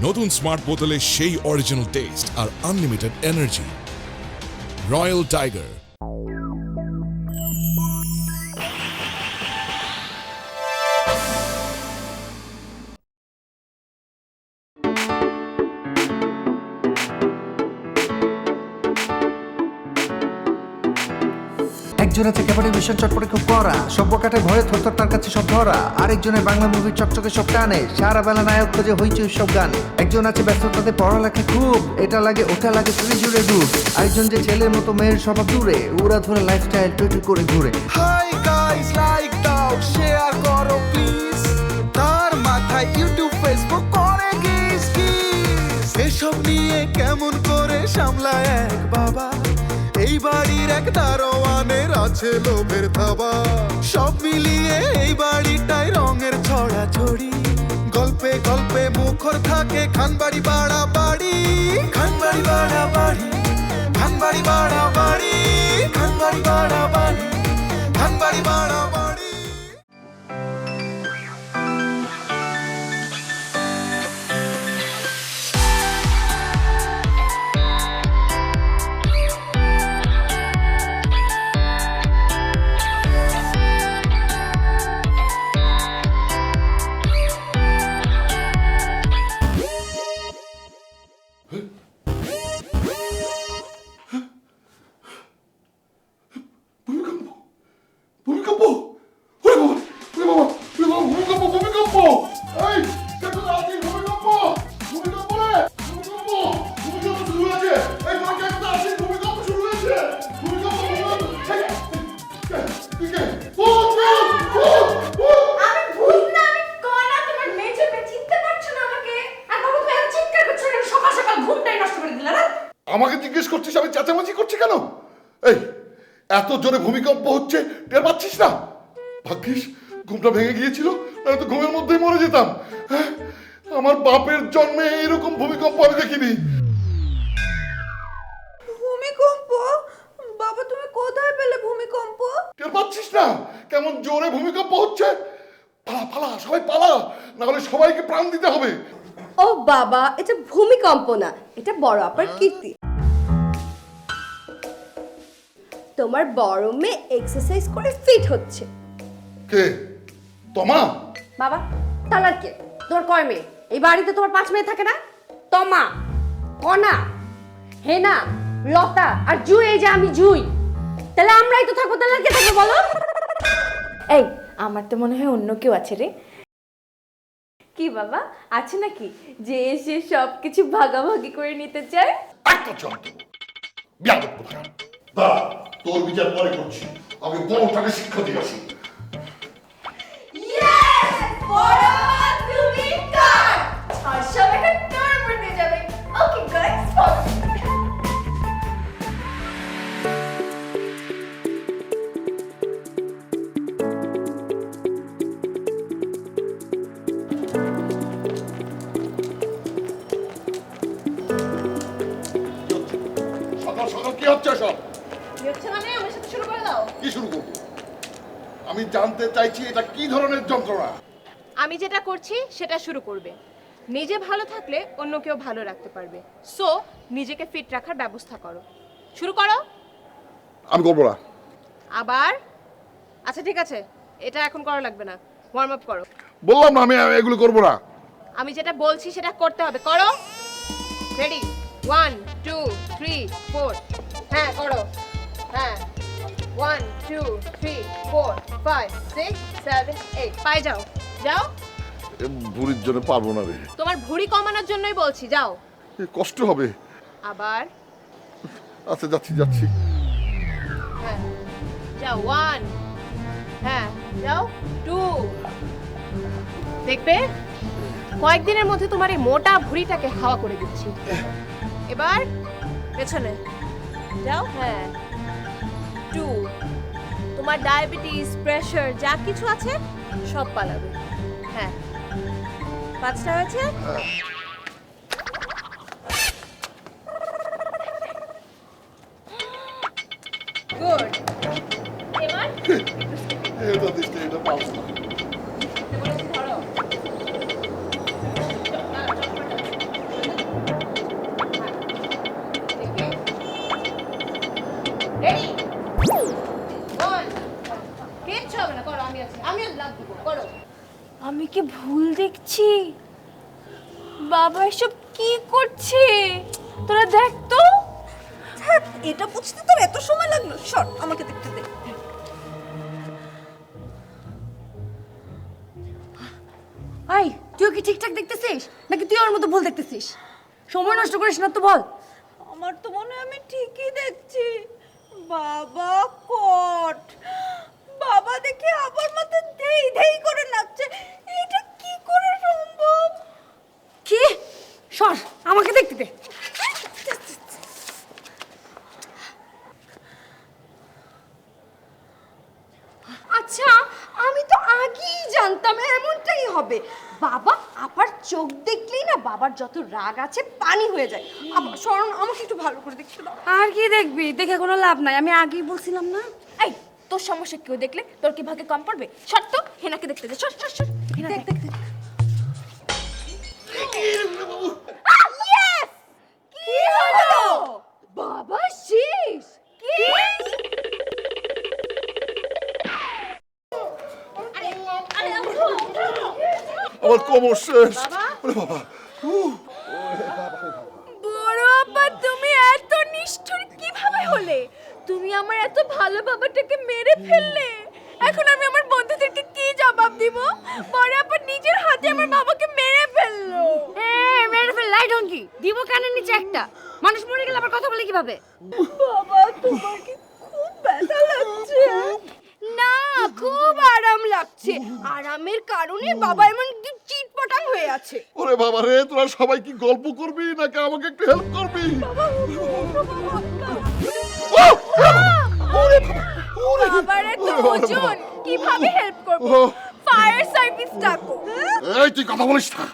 নতুন স্মার্ট বোতলে সেই অরিজিনাল টেস্ট আর আনলিমিটেড এনার্জি। Royal tiger. একজন আছে ক্যাবারে মিশন চটপটে খুব পড়া, সভ্য কাটে ভয়ে থরথর তার কাছে সব ধরা। আরেকজনের বাংলা মুভির চকচকে সব টানে, সারা বেলা নায়ক খোঁজে হইচই সব গানে। একজন আছে ব্যস্ততাতে পড়ালেখা খুব, এটা লাগে ওটা লাগে চুরি জুড়ে ডুব। আরেকজন যে ছেলের মতো মেয়ের স্বভাব দূরে, উড়া ধরে লাইফস্টাইল টুইটু করে ঘুরে। হাই গাইস, লাইক দাও, শেয়ার করো প্লিজ। তার মাথায় ইউটিউব ফেসবুক করে কিস কিস। এসব নিয়ে কেমন করে সামলায় এক বাবা, এই বাড়ির এক দারোয়ানের আছে লোভের থাবা। সব মিলিয়ে এই বাড়িটাই রঙের ছড়াছড়ি, গল্পে গল্পে মুখর থাকে খানবাড়ি বাড়া বাড়ি। খানবাড়ি বাড়া বাড়ি, খানবাড়ি বাড়া বাড়ি, খানবাড়ি বাড়া বাড়ি, খানবাড়ি বাড়া বাড়ি। ভূমিকম্প! ওরে বাবা! ওরে বাবা! ওরে বাবা! ভূমিকম্প! ভূমিকম্প! এই! দেখো তো আছে ভূমিকম্প! ভূমিকম্প রে! ভূমিকম্প! ভূমিকম্প শুরু হয়েছে! এই তোমার দেখো তো আছে ভূমিকম্প শুরু হয়েছে! ভূমিকম্প! ভূমিকম্প! এই! তুই কে? ভূত! ভূত! ভূত! আমি ভূত না, আমি কণা। তোমার মেজর কে চিনতে পারছো না আমাকে? আর বাবা তুমি এত চিৎকার করছো কেন? সকাল সকাল ঘুমটাই নষ্ট করে দিলা না? আমাকে জিজ্ঞেস করছিস আমি চেঁচামেচি করছি কেন? এই এত জোরে ভূমিকম্প হচ্ছে টের পাচ্ছিস না? ভাগ্যিস ঘুমটা ভেঙে গিয়েছিল, আমি তো ঘুমের মধ্যেই মরে যেতাম। হ্যাঁ, আমার বাপের জন্মে এরকম ভূমিকম্প আমি দেখিনি। ভূমিকম্প? বাবা তুমি কোথায় পেলে ভূমিকম্প? টের পাচ্ছিস না কেমন জোরে ভূমিকম্প হচ্ছে? পালা পালা, সবাই পালা, না হলে সবাইকে প্রাণ দিতে হবে। ও বাবা, এটা ভূমিকম্প না, এটা বড় আপার কীর্তি। তোমার বড় মেয়ে এক্সারসাইজ করে ফিট হচ্ছে। কে? তোমা? বাবা তালার কে? তোমার কয় মেয়ে? এই বাড়িতে তোমার 5 মেয়ে থাকে না? তমা, কণা, হেনা, লতা আর জুই। এই যে আমি জুই, তাহলে আমরাই তো থাকবো, তাহলে কে থাকবে বলো? এই আমার তো মনে হয় অন্য কেউ আছে রে। কি বাবা আছে নাকি যে এসে সবকিছু ভাগাভাগি করে নিতে চায়? একটা চন্দ্র বিয়াদব কোথাকার। দাঁড়া, তোর বিচার পরে করছি, আগে বড়টাকে শিক্ষা দিয়ে আসি। ইয়েস! বড় মা তুমি কার? আর সব এখন তোর উপর দিয়ে যাবে। Okay guys, follow me. সকাল সকাল কি হচ্ছে সব? কি হচ্ছে মানে? আমার সাথে শুরু করে দাও। কি শুরু করবো? আমি জানতে চাইছি এটা কি ধরনের যন্ত্রণা। আমি যেটা করছি সেটা শুরু করবে। নিজে ভালো থাকলে অন্য কেউ ভালো রাখতে পারবে। সো নিজেকে ফিট রাখার ব্যবস্থা করো। শুরু করো। আমি করবো না। আবার? আচ্ছা ঠিক আছে, এটা এখন করা লাগবে না, ওয়ার্ম আপ করো। বললাম না আমি এগুলো করবো না। আমি যেটা বলছি সেটা করতে হবে, করো। রেডি? 1 2 3 4। হ্যাঁ করো। হ্যাঁ 1 2 3 4 5 6 7 8। পায়ে যাও, যাও। বুড়ির জন্য পারবো না রে। তোমার ভুঁড়ি কমানোর জন্যই বলছি, যাও। কষ্ট হবে। আবার। আচ্ছা যাচ্ছি যাচ্ছি। হ্যাঁ যাও। 1। হ্যাঁ যাও। 2। দেখবে কয়েকদিনের মধ্যে তোমার এই মোটা ভুঁড়িটাকে হাওয়া করে দিচ্ছি। এবার পেছনে যাও। হ্যাঁ 2। তোমার ডায়াবেটিস, প্রেশার যা কিছু আছে সব পালাবে। হ্যাঁ 5টা হয়েছে। গুড। এবার এটা দিচ্ছে, এটা পাবো না। ধরো। কি ভুল দেখছি? বাবা এসব কি করছে? তোরা দেখ তো। এটা বুঝতে তোর এত সময় লাগলো? সর, আমাকে দেখতে দে। আই, তুই কি ঠিকঠাক দেখতেছিস নাকি তুই ওর মতো ভুল দেখতেছিস? সময় নষ্ট করিস না তো, বল। আমার তো মনে হয় আমি ঠিকই দেখছি। বাবা কট, বাবা দেখে আবার মতো দেই দেই করে নাচছে। এটা কি করে সম্ভব? কি? সর, আমাকে দেখতে দে। আচ্ছা, আমি তো আগেই জানতাম এমনটাই হবে। বাবা আবার চোখ দেখলেই না বাবার যত রাগ আছে পানি হয়ে যায়। আবার শরণ, আমাকে একটু ভালো করে দেখতে দাও। আর কি দেখবি? দেখে কোনো লাভ নাই, আমি আগেই বলছিলাম না। এই, তোর সমস্যা কেউ দেখলে তোর কি ভাগে কম পড়বে? সর তো, হেনাকে দেখতে দে। সর সর সর। হেনা দেখ দেখ দেখ। কি হলো? বাবা শেষ। কি? আমার কোমর শেষ। ওরে বাবা, বড় আপা, তুমি এত নিষ্ঠুর কিভাবে হলে? তুমি আমার এত ভালো বাবাটাকে মেরে ফেললে। এখন আমি আমার বন্ধুদেরকে কি জবাব দিব? বড় আপা নিজের হাতে আমার বাবাকে মেরে ফেললো। মেরে ফেল লাই ডঙ্কি দিব কানের নিচে একটা। মানুষ মরে গেলে আবার কথা বলে কিভাবে? বাবা, তোমার কি খুব ব্যথা লাগছে? না, খুব আরাম লাগছে। আরামের কারণে বাবা এমন চিটপটাং হয়ে আছে। ওরে বাবা রে, তোরা সবাই কি গল্প করবি নাকি আমাকে একটু হেল্প করবি? বাবার এত ওজন, কিভাবে হেল্প করব? ফায়ার সার্ভিস ডাকো। এই তুই কথা বলিস না।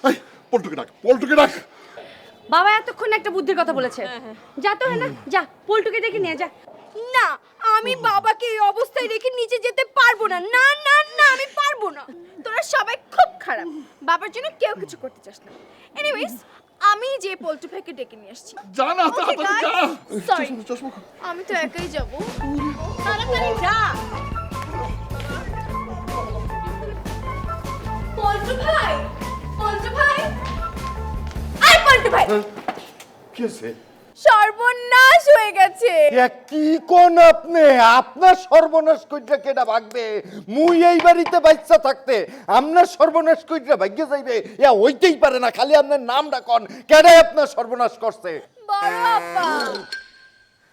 এই পল্টুকে ডাক, পল্টুকে ডাক। বাবা এতক্ষণ একটা বুদ্ধির কথা বলেছে। যা তো, হ্যাঁ না, যা পল্টুকে ডেকে নিয়ে যা। না, আমি বাবাকে এই অবস্থায় রেখে নিচে যেতে পারবো না। না না না, আমি পারবো না। তোরা সবাই খুব খারাপ, বাবার জন্য কেউ কিছু করতে চাস না। এনিওয়েজ, আমি যে পল্টু ভাইকে ডেকে নিয়ে আসছি। যা না, তাড়াতাড়ি যা। সরি, চশমা খোল। আমি তো একাই যাব। তাড়াতাড়ি যা। পল্টু ভাই, পল্টু ভাই, আই পল্টু ভাই, কি হয়েছে? সর্বনাশ হয়ে গেছে। কি কোন আপনি? আপনার সর্বনাশ কইরা কেডা ভাগবে? মুই এই বাড়িতে বাচ্চা থাকতে আপনার সর্বনাশ কইরা ভাগ্যে যাইবে? ইয়া হইতেই পারে না। খালি আপনার নামটা কোন, কেডাই আপনার সর্বনাশ করছে? বড় আপা।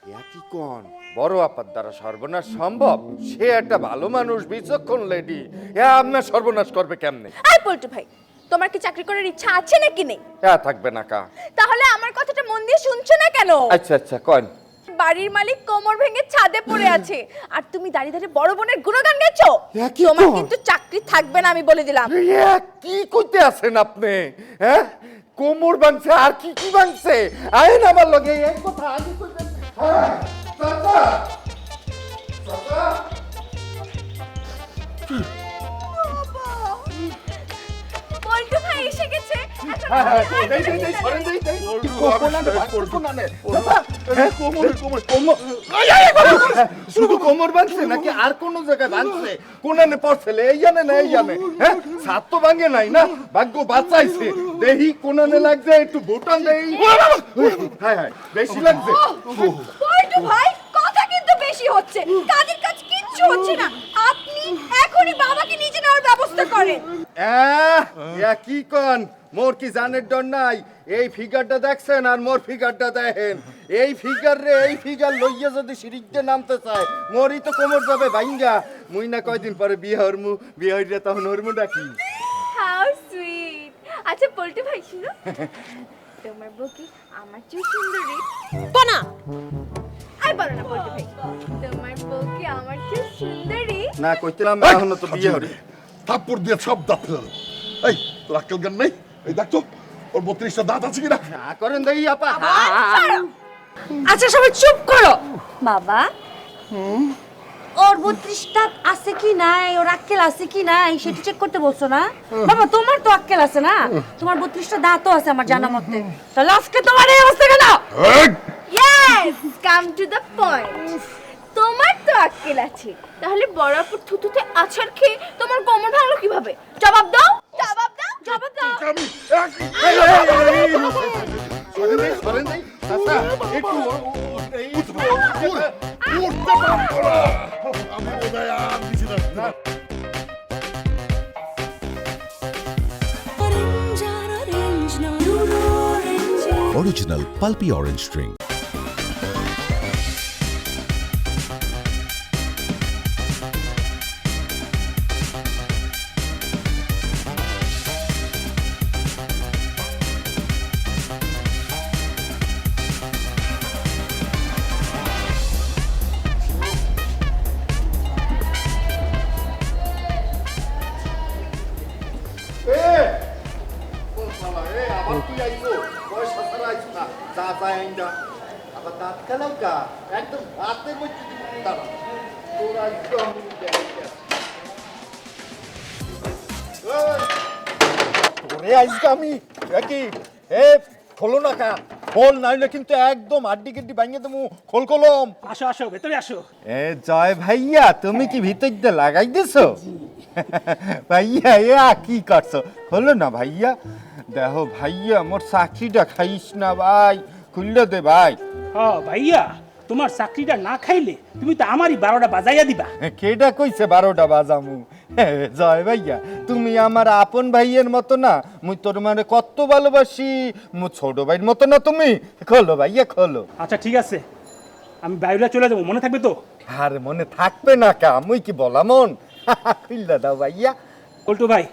ইয়া কি কোন? বড় আপার দ্বারা সর্বনাশ সম্ভব? সে একটা ভালো মানুষ, বিচক্ষণ লেডি। ইয়া আপনার সর্বনাশ করবে কেমনে? আই পল্টু ভাই, তোমার কি চাকরি করার ইচ্ছা আছে নাকি নেই? ইয়া থাকবে না কা। তাহলে আমার কথাটা মন দিয়ে শুনছো না কেন? আচ্ছা আচ্ছা কোন। বাড়ির মালিক কোমর ভেঙে ছাদে পড়ে আছে, আর তুমি দাঁড়িয়ে দাঁড়িয়ে বড় বোনের গুণগান গেছো। কি তোমার কও? কিন্তু চাকরি থাকবে না, আমি বলে দিলাম। ইয়া কি কইতে আছেন আপনি? হ্যাঁ, কোমর ভাঙছে আর কি কি ভাঙছে? আইন আমার লগে এই কথা আগে কইতেন। হ্যাঁ চাচা, চাচা পল্টু ভাই এসে গেছে। হ্যাঁ হ্যাঁ দেই দেই দেই সরেন দেই দেই কোনানে ভাঙছে কোনানে। চাচা হ্যাঁ কোমর কোমর কোমর শুধু কোমর ভাঙছে নাকি আর কোন জায়গায় ভাঙছে? কোনানে পড়ছেলে এই জানে না এই জানে? হ্যাঁ ছাদ তো ভাঙে নাই না, ভাগ্য বাঁচাইছে। দেহি কোনানে লাগছে, একটু বোটান দেই। হ্যাঁ হ্যাঁ বেশি লাগছে। পল্টু ভাই, কথা কিন্তু বেশি হচ্ছে। কাজের কাজ কিচ্ছু হচ্ছে না। আপনি এখনই বাবাকে নিচে নেওয়ার ব্যবস্থা করেন। ইয়া কি কোন? মোর কি জানের ডর নাই? এই ফিগারটা দেখছেন আর মোর ফিগারটা দেখেন। এই ফিগার রে, এই ফিগার লইয়া যদি সিঁড়িতে নামতে চায় মোরই তো কোমর যাবে ভাঙ্গা। মুই না কয়দিন পরে বিয়ে হরমু, বিয়ে হইলে তখন হরমু ডাকি। How sweet. আচ্ছা পল্টু ভাই, শুনো, তোমার বউ কি আমার চেয়ে সুন্দরী? কোনা আই বলো না পল্টু ভাই, তোমার বউ কি আমার চেয়ে সুন্দরী? না কইতেলাম এখনো তো বিয়ে হরি। থাপ্পড় দিয়ে সব দাঁত ফেলাল। এই তোর আক্কেল জ্ঞান নেই? এই দেখ তো ওর 32টা দাঁত আছে কিনা। না করেন দেই আপা। আচ্ছা সবাই চুপ করো। বাবা, ওর 32 দাঁত আছে কি নাই, ওর আক্কেল আছে কি নাই সেটা চেক করতে বলছো না? বাবা তোমার তো আক্কেল আছে না, তোমার 32টা দাঁতও আছে আমার জানা মতে। তাহলে আজকে তোমার এই অবস্থা কেন? Yes, come to the point. তোমার তো আক্কেল আছে, তাহলে বড়াপুর থুতুতে আছাড় খেয়ে তোমার কোমর ভাঙলো কিভাবে? জবাব দাও। তোকে আমি সরেন দেই চাচা একটু উঠতে পারবো না। আমি বোধহয় আর দিছি না। Original pulpy orange string. আবার তুই আইছো পয়সা ছাড়া আইছো না যা যায় আইনা আবার দাঁত খেলাও গা একদম হাতের মধ্যে দাঁড়া তোরা একদম তোরে আইসকে আমি কি এ খোলো না কা খোল নাইলে কিন্তু একদম আড্ডি গিড্ডি ভাঙিয়ে দেবো খোল কলম আসো আসো ভেতরে আসো। এ জয় ভাইয়া তুমি কি ভিতর দিয়ে লাগাই দিছো ভাইয়া এ কি করছো হলো না ভাইয়া দেখো ভাইয়া মোর চাকরিটা খাইস না ভাই খুললে দে ভাই ভাইয়া তোমার চাকরিটা না খাইলে তুমি তো আমারই 12টা বাজাইয়া দিবা। কেডা কইছে 12টা বাজামু জয় ভাইয়া তুমি আমার আপন ভাইয়ের মতো না মুই তোর মানে কত ভালোবাসি মু ছোট ভাইয়ের মতো না তুমি খোলো ভাইয়া খোলো আচ্ছা ঠিক আছে আমি বাইরে চলে যাবো, মনে থাকবে তো? আর মনে থাকবে না কা মুই কি বলামন খুললে দাও ভাইয়া পল্টু ভাই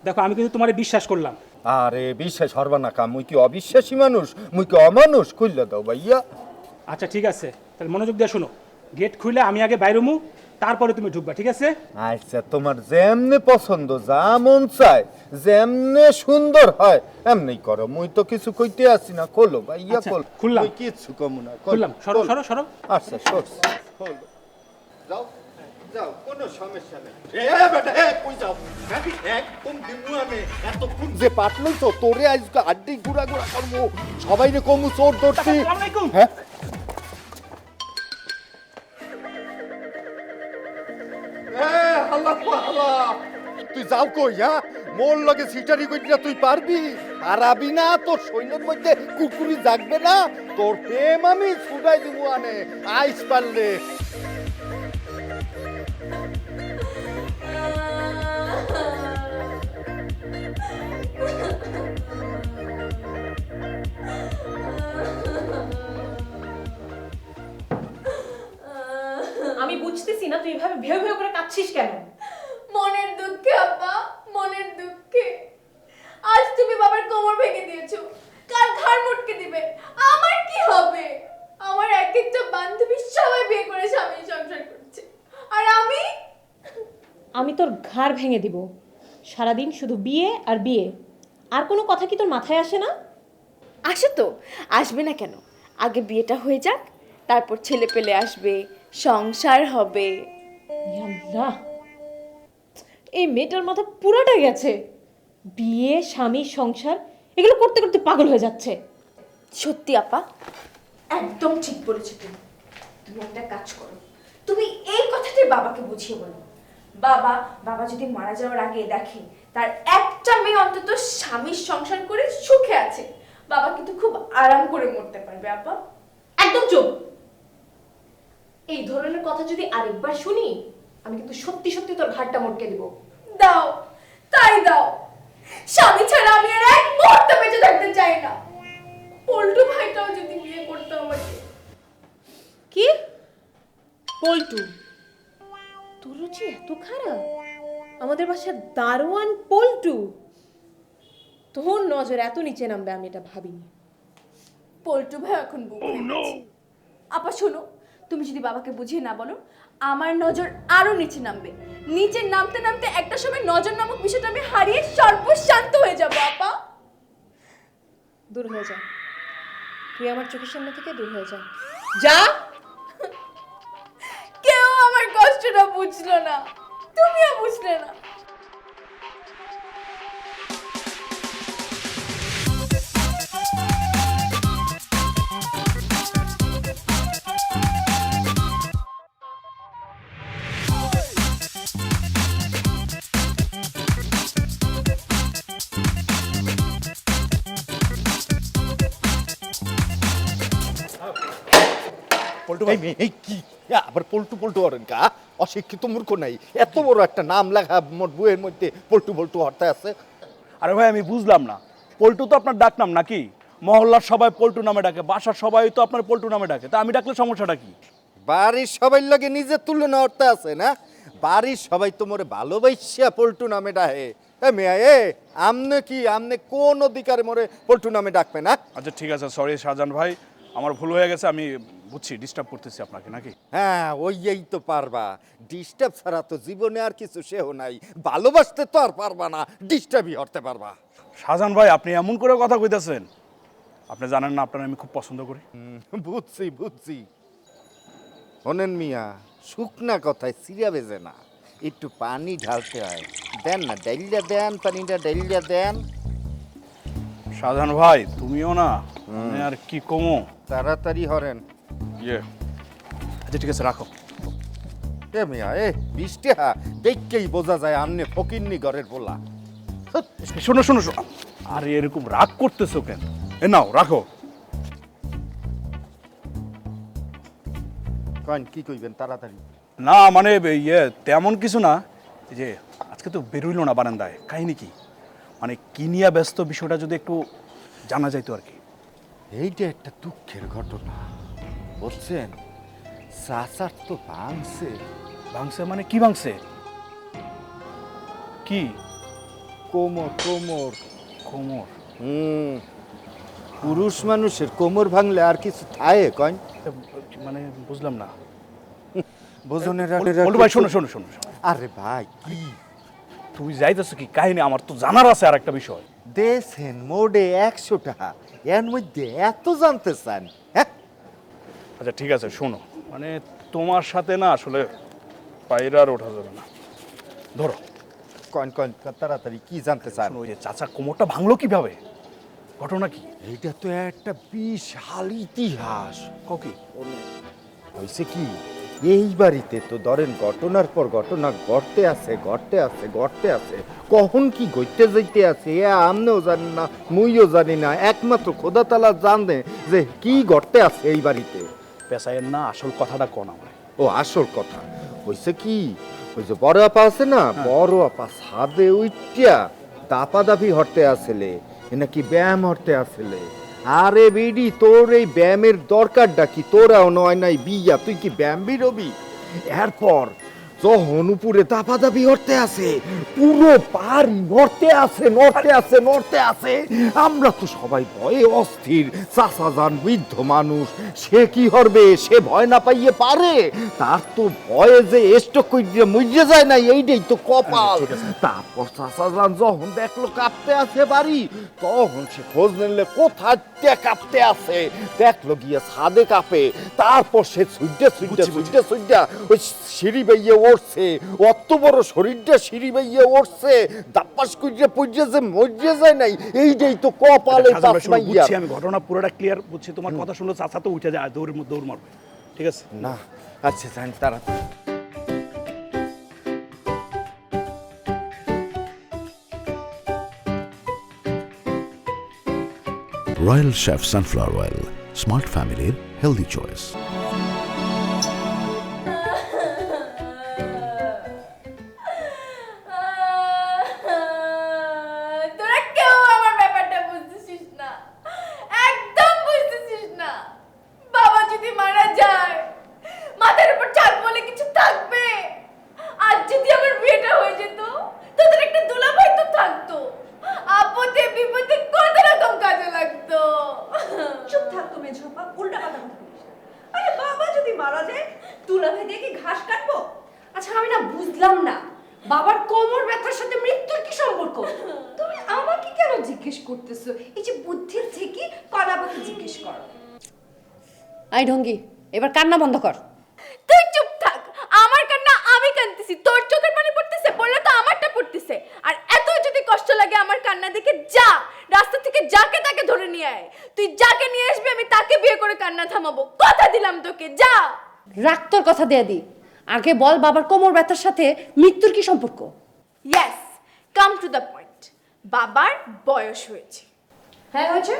দেখো আমি কিন্তু তোমারে বিশ্বাস করলাম। আরে বিশ্বাস হরবা না কা মুই কি অবিশ্বাসী মানুষ মুই কি অমানুষ খুললে দাও ভাইয়া আচ্ছা ঠিক আছে তাহলে মনোযোগ দিয়ে শোনো, গেট খুলে আমি আগে বাইরে মু তারপরে তুমি ঢুকবা, ঠিক আছে? আচ্ছা তোমার যেমনে পছন্দ যা মন চায় যেমনে সুন্দর হয় এমনি করো মুই তো কিছু কইতে আসি না খোলো ভাইয়া আচ্ছা, খোল খুললাম। মুই কিছু কম না খুললাম, সরো সরো সরো। আচ্ছা সরস খোলো যাও যাও কোনো সমস্যা নেই এ বেটা এ কই যাও একদম দিমু আমি এত কোন যে পাটলই তো তোরে আজকে আড্ডি গুড়া গুড়া করবো সবাই রে কমু চোর ধরছি আসসালামু আলাইকুম। হ্যাঁ তুই যাও কই হ্যাঁ মোর লগে সিটারি কইটা তুই পারবি পারাবি না তোর সৈন্যের মধ্যে কুকুরি জাগবে না তোর প্রেম আমি ছুটাই দিব আনে আইস পারলে আমি বুঝতেছি না তুই এভাবে ভেউ ভেউ করে কাঁদছিস কেন? মনের দুঃখে আব্বা, মনের দুঃখে। আজ তুমি বাবার কোমর ভেঙে দিয়েছো, কাল ঘাড় মুটকে দিবে, আমার কি হবে? আমার এক একটা বান্ধবী সবাই বিয়ে করে স্বামী সংসার করছে, আর আমি তোর ঘাড় ভেঙে দিব। সারাদিন শুধু বিয়ে আর বিয়ে, আর কোনো কথা কি তোর মাথায় আসে না? আসে তো, আসবে না কেন? আগে বিয়েটা হয়ে যাক, তারপর ছেলে পেলে আসবে, সংসার হবে। ইয়া আল্লাহ, এই মেয়েটার মাথা পুরোটা গেছে। বিয়ে, স্বামী, সংসার এগুলো করতে করতে পাগল হয়ে যাচ্ছে। সত্যি আপা, একদম ঠিক বলেছো তুমি। তুমি একটা কাজ করো, তুমি এই কথাটাই বাবাকে বুঝিয়ে বলো। বাবা যদি মারা যাওয়ার আগে দেখে তার একটা মেয়ে অন্তত স্বামীর সংসার করে সুখে আছে, বাবা কিন্তু খুব আরাম করে মরতে পারবে। আপা একদম চুপ। এই ধরনের কথা যদি আরেকবার শুনি আমি কিন্তু সত্যি সত্যি তোর ঘাড়টা মটকে দিব। দাও, তাই দাও। স্বামী ছাড়া আমি আর এক মুহূর্ত বেঁচে থাকতে চাই না। পল্টু ভাইটাও যদি বিয়ে করতো আমাকে। কি? পল্টু? তোর রুচি এত খারাপ? আমাদের বাসার দারোয়ান পল্টু? তোর নজর এত নিচে নামবে আমি এটা ভাবিনি। পল্টু ভাই এখন বুক হয়ে গেছে। আপা শোনো, তুমি যদি বাবাকে বুঝিয়ে না বলো, আমার নজর আরো নিচে নামবে। নিচে নামতে নামতে একটা সময় নজর নামক বিষয়টা আমি হারিয়ে সর্বশান্ত হয়ে যাব। আপা দূর হয়ে যা, তুই আমার চোখের সামনে থেকে দূর হয়ে যা। যা। কেউ আমার কষ্টটা বুঝলো না, তুমিও বুঝলে না। পল্টু ভাই। এই কি আবার পল্টু পল্টু হরেন কা? অশিক্ষিত মূর্খ নাই, এত বড় একটা নাম লেখা মোর বইয়ের মধ্যে পল্টু পল্টু হরতে আছে। আরে ভাই আমি বুঝলাম না, পল্টু তো আপনার ডাক নাম নাকি? মহল্লার সবাই পল্টু নামে ডাকে, বাসার সবাই তো আপনার পল্টু নামে ডাকে, তা আমি ডাকলে সমস্যাটা কি? বাড়ির সবাই লাগে নিজের তুলনা হরতে আছে না? বাড়ির সবাই তো মোরে ভালোবাসা পল্টু নামে ডাকে। মেয়া আমনে কোন অধিকারে মোরে পল্টু নামে ডাকবে না? আচ্ছা ঠিক আছে, সরি শাহজাহান ভাই, আমার ভুল হয়ে গেছে, আমি বুঝছি ডিস্টার্ব করতেছি আপনাকে নাকি? হ্যাঁ ওই তো পারবা, ডিস্টার্ব ছাড়া তো জীবনে আর কিছু সেও নাই। ভালোবাসতে তো আর পারবা না, ডিস্টার্বই হতে পারবা। শাহজাহান ভাই আপনি এমন করে কথা কইতেছেন, আপনি জানেন না আপনার আমি খুব পছন্দ করি। বুঝছি হনেন মিয়া, শুকনা কথায় সিরিয়া বেজে না, একটু পানি ঢালতে হয়। দেন না, ডাইলিয়া দেন, পানিটা ডাইলিয়া দেন। শাহজাহান ভাই তুমিও না, মানে আর কি কমো। তাড়াতাড়ি হরেন। ইয়ে আচ্ছা ঠিক আছে রাখো। এ মিয়া বৃষ্টি দেখকেই বোঝা যায় আমনে ফকিন্নি ঘরের বলা। শোনো শোনো শোনো, আরে এরকম রাগ করতেছো কেন? এ নাও রাখো। কন কি কইবেন তাড়াতাড়ি? না মানে ইয়ে তেমন কিছু না, এই যে আজকে তো বেরোইল না বারান্দায়, কাহিনী কি? মানে কি নিয়ে ব্যস্ত বিষয়টা যদি একটু জানা যাইতো আর কি। এইটা একটা দুঃখের ঘটনা বুঝছেন, চাচার তো ভাঙছে। ভাঙছে মানে কি ভাঙছে? কি? কোমর কোমর কোমর? পুরুষ মানুষের কোমর ভাঙলে আর কিছু থাকে কন? মানে বুঝলাম না। বোঝনের বলু ভাই শোনো শোনো শোনো শোনো। আরে ভাই কি তুমি যাইতেছো কি কাহিনী? আমার তো জানার আছে আর একটা বিষয়। দেশেন মোডে 100 টাকা, এর মধ্যে এত জানতে চান? হ্যাঁ আচ্ছা ঠিক আছে শোনো, মানে তোমার সাথে না আসলে পায়রার ওঠা যাবে না। ধরো কন কন তাড়াতাড়ি কি জানতে চান? ওই যে চাচার কোমরটা ভাঙলো কিভাবে, ঘটনা কি? এইটা তো একটা বিশাল ইতিহাস। কি হয়েছে কি, এই বাড়িতে তো ধরেন ঘটনার পর ঘটনা ঘটতে আছে কখন কি ঘটতে যাইতে আছে আমনেও জানি না, মুইও জানি না, একমাত্র খোদা তাআলা জানে যে কি ঘটতে আছে এই বাড়িতে। পেশায়ের না আসল কথাটা কোন আমার? ও আসল কথা হয়েছে কি, ওই যে বড় আপা আছে না, বড় আপা ছাদে উইটিয়া দাপাদাপি হরতে আসলে, নাকি ব্যায়াম হরতে আসলে। আরে বেডি তোর এই ব্যায়ামের দরকারটা কি? তোরাও নয় নাই বিয়া, তুই কি ব্যায়াম বিরবি? এরপর যখন উপরে দাপাদাপি হরতে আছে, পুরো বাড়ি নড়তে আছে। আমরা তো সবাই ভয়ে অস্থির। চাচা যান বৃদ্ধ মানুষ, সে কি হরবে? সে ভয় না পাইয়ে পারে? তার তো ভয়ে যে স্ট্রোক করে মরে যায় না, এইটাই তো কপাল। তারপর চাচা যান যখন দেখলো কাঁপতে আছে বাড়ি, তখন সে খোঁজ নিলে কোথায় কাঁপতে আছে, দেখলো গিয়ে ছাদে কাঁপে। তারপর সে ছুটে ওই সিঁড়ি বেয়ে উঠছে, অত বড় শরীরটা সিঁড়ি বেয়ে উঠছে, দাপাস করে পড়ে যে মরে যায় নাই, এইটাই তো কপালে পাইয়া। আমি ঘটনা পুরোটা ক্লিয়ার বুঝছি, তোমার কথা শুনলো চাচা তো উঠে যায়, দৌড় মারবে। ঠিক আছে না আচ্ছা জানি তাড়াতাড়ি। Royal chef sunflower oil, smart ফ্যামিলির হেলদি চয়েস। তোরা কেউ আমার ব্যাপারটা বুঝতেছিস না, একদম বুঝতেছিস না। বাবা যদি মারা যায়, মাথার উপর চাল বলে কিছু থাকবে? আজ যদি আমার বিয়েটা হয়ে যেত, তোদের একটা দুলাভাই তো থাকতো, আপদে বিপদে কত রকম কাজে লাগতো। চুপ থাকতো মেঝোপা, উল্টা কথা বলিস। আরে বাবা যদি মারা যায়, দুলাভাই দিয়ে কি ঘাস কাটবো? আচ্ছা আমি না বুঝলাম না, বাবার কোমর ব্যথার সাথে মৃত্যুর কি সম্পর্ক? তুমি আমাকে কেন জিজ্ঞেস করতেছো? এই যে বুদ্ধির থেকে কলাবাকে জিজ্ঞেস করো। আই ঢঙ্গি, এবার কান্না বন্ধ কর। তুই চুপ থাক, আমার কান্না আমি কাঁদতেছি, তোর চোখের পানি পড়তেছে, পড়লে তো আমারটা পড়তেছে। আর এত যদি কষ্ট লাগে আমার কান্না দেখে, যা রাস্তা থেকে যাকে তাকে ধরে নিয়ে আয়। তুই যাকে নিয়ে আসবি আমি তাকে বিয়ে করে কান্না থামাবো, কথা দিলাম তোকে। যা রাখ তোর কথা দিয়ে দি, আগে বল বাবার কোমর ব্যথার সাথে মৃত্যুর কি সম্পর্ক? Yes, come to the point. বাবার বয়স হয়েছে। হ্যাঁ হয়েছে,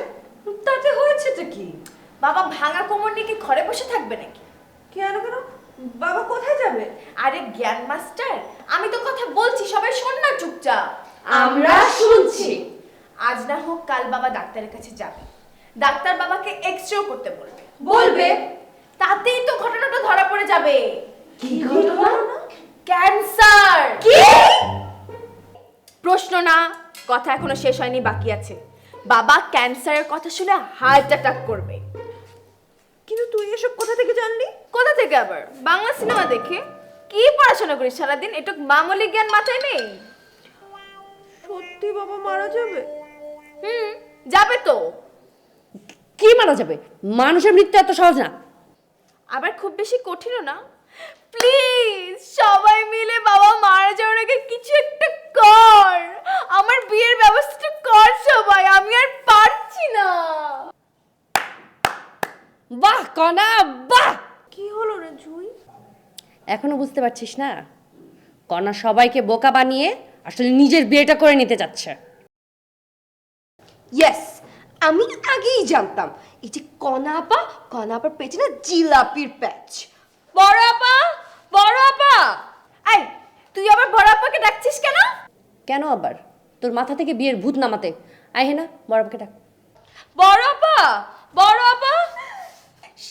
তাতে হয়েছেটা কি? বাবা ভাঙা কোমর নিয়ে কি ঘরে বসে থাকবে নাকি? কেন কেন বাবা কোথায় যাবে? আরে জ্ঞান মাস্টার, আমি তো কথা বলছি, সবাই শোন না চুপচাপ। আমরা শুনছি। আজ না হোক কাল বাবা ডাক্তারের কাছে যাবে, ডাক্তার বাবাকে এক্সরে করতে বলবে। বলবে? তাতেই তো ঘটনাটা ধরা পড়ে যাবে। কি ঘটনা? ক্যান্সার। কি? প্রশ্ন না, কথা এখনো শেষ হয়নি, বাকি আছে। বাবা ক্যান্সারের কথা শুনে হার্ট অ্যাটাক করবে। কিন্তু তুই এসব কোথা থেকে জানলি? কোথা থেকে আবার? বাংলা সিনেমা দেখে। কি পড়াশোনা করিস সারাদিন? একটু মামুলি জ্ঞান মাথায় নেই? সত্যি বাবা মারা যাবে? যাবে তো। কি মারা যাবে? মানুষের মৃত্যু এত সহজ না। আবার খুব বেশি কঠিনও না। প্লিজ সবাই মিলে বাবা মারা যাওয়ার আগে কিছু একটা কর। আমার বিয়ের ব্যবস্থাটা কর সবাই, আমি আর পারছি না। বাহ কনা বাহ! কি হলো রে জুই? এখনো বুঝতে পারছিস না? কনা সবাইকে বোকা বানিয়ে আসলে নিজের বিয়েটা করে নিতে যাচ্ছে। ইয়েস, আমি আগেই জানতাম এই যে কনাপার পেছনে জিলাপির প্যাচ। বড় আপা, বড় আপা। এই তুই আবার বড় আপাকে ডাকছিস কেন? কেন আবার? তোর মাথা থেকে বিয়ের ভূত নামাতে। আয় হে না, বড় বাবাকে ডাক। বড় আপা, বড় আপা।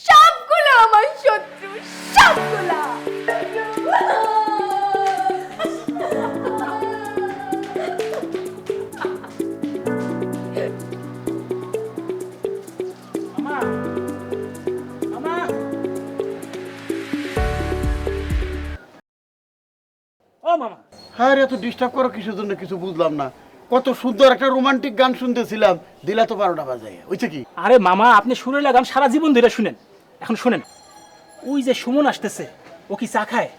সবগুলো আমার শত্রু, সবগুলা। ও মামা, হ্যাঁ রে, এত ডিস্টার্ব করো কিসের জন্য কিছু বুঝলাম না। কত সুন্দর একটা রোমান্টিক গান শুনতেছিলাম, দিলা তো 12টা বাজে। হইছে কি? আরে মামা, আপনি সুরেলা গান সারা জীবন ধরে শুনেন, এখন শুনেন। ওই যে সুমন আসতেছে, ও কি চা খায়?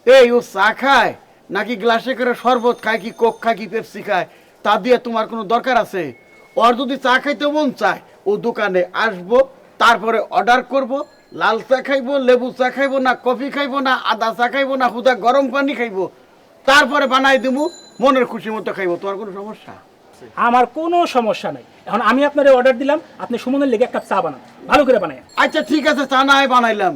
এই ও চা খায় নাকি গ্লাসে করে শরবত খায়, কি কোক খায়, কি পেপসি খায়, তা দিয়ে তোমার কোনো দরকার আছে? ওর যদি চা খাইতে মন চায়, ও দোকানে আসবো, তারপরে অর্ডার করব, লাল চা খাইবো, লেবু চা খাইবো, না কফি খাইবো, না আদা চা খাইবো, না হুদা গরম পানি খাইবো, তারপরে বানাই দেবো, মনের খুশি মতো খাইবো। তোমার কোনো সমস্যা? আমার কোনো সমস্যা নাই। এখন আমি আপনার অর্ডার দিলাম, আপনি সুমনের লেগে এক কাপ চা বানান, ভালো করে বানায়। আচ্ছা ঠিক আছে, চা না হয় বানাইলাম।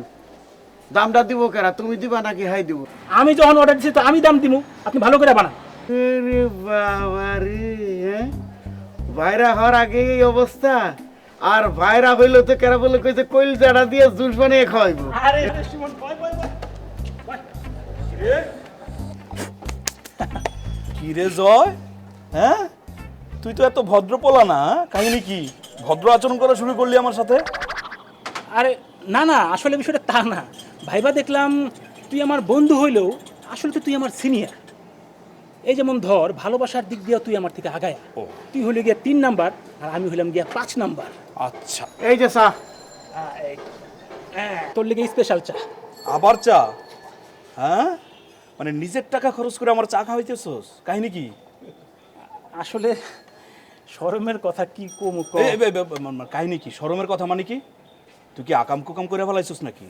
দামটা দিব কেরা? তুমি দিবা নাকি হাই দিব? আমি যখন অর্ডার দিচ্ছি তো আমি দাম দিব, আপনি ভালো করে বানান। আরে বাবা রে, ভাইরা হওয়ার আগে এই অবস্থা, আর ভাইরা হইলো তো কেরা বলে কইছে কইল জাড়া দিয়ে জুস বানিয়ে খাওয়াইবো। আরে সুমন, বয় বয় বয়। কি রে জয়, হ্যাঁ তুই তো এত ভদ্র পোলা না, কাহিনী কি? ভদ্র আচরণ করা শুরু করলি আমার সাথে? আরে না না, আসলে বিষয়টা তা না। ভাইবা দেখলাম তুই আমার বন্ধু হইলেও আসলে তো তুই আমার সিনিয়র। এই যেমন ধর, ভালোবাসার দিক দিয়ে তুই আমার থেকে আগায়া। তুই হলে গিয়া 3 নাম্বার আর আমি হইলাম গিয়া 5 নাম্বার। আচ্ছা, এই যে চা। তোর লেগে স্পেশাল চা। আবার চা? হ্যাঁ, মানে নিজের টাকা খরচ করে আমার চা খাওয়াইতেছস, কাহিনী কি? আসলে শরমের কথা কি কম। কাহিনী কি? শরমের কথা মানে কি? তুই কি আকাম কুকাম করে ফেলাইছিস নাকি?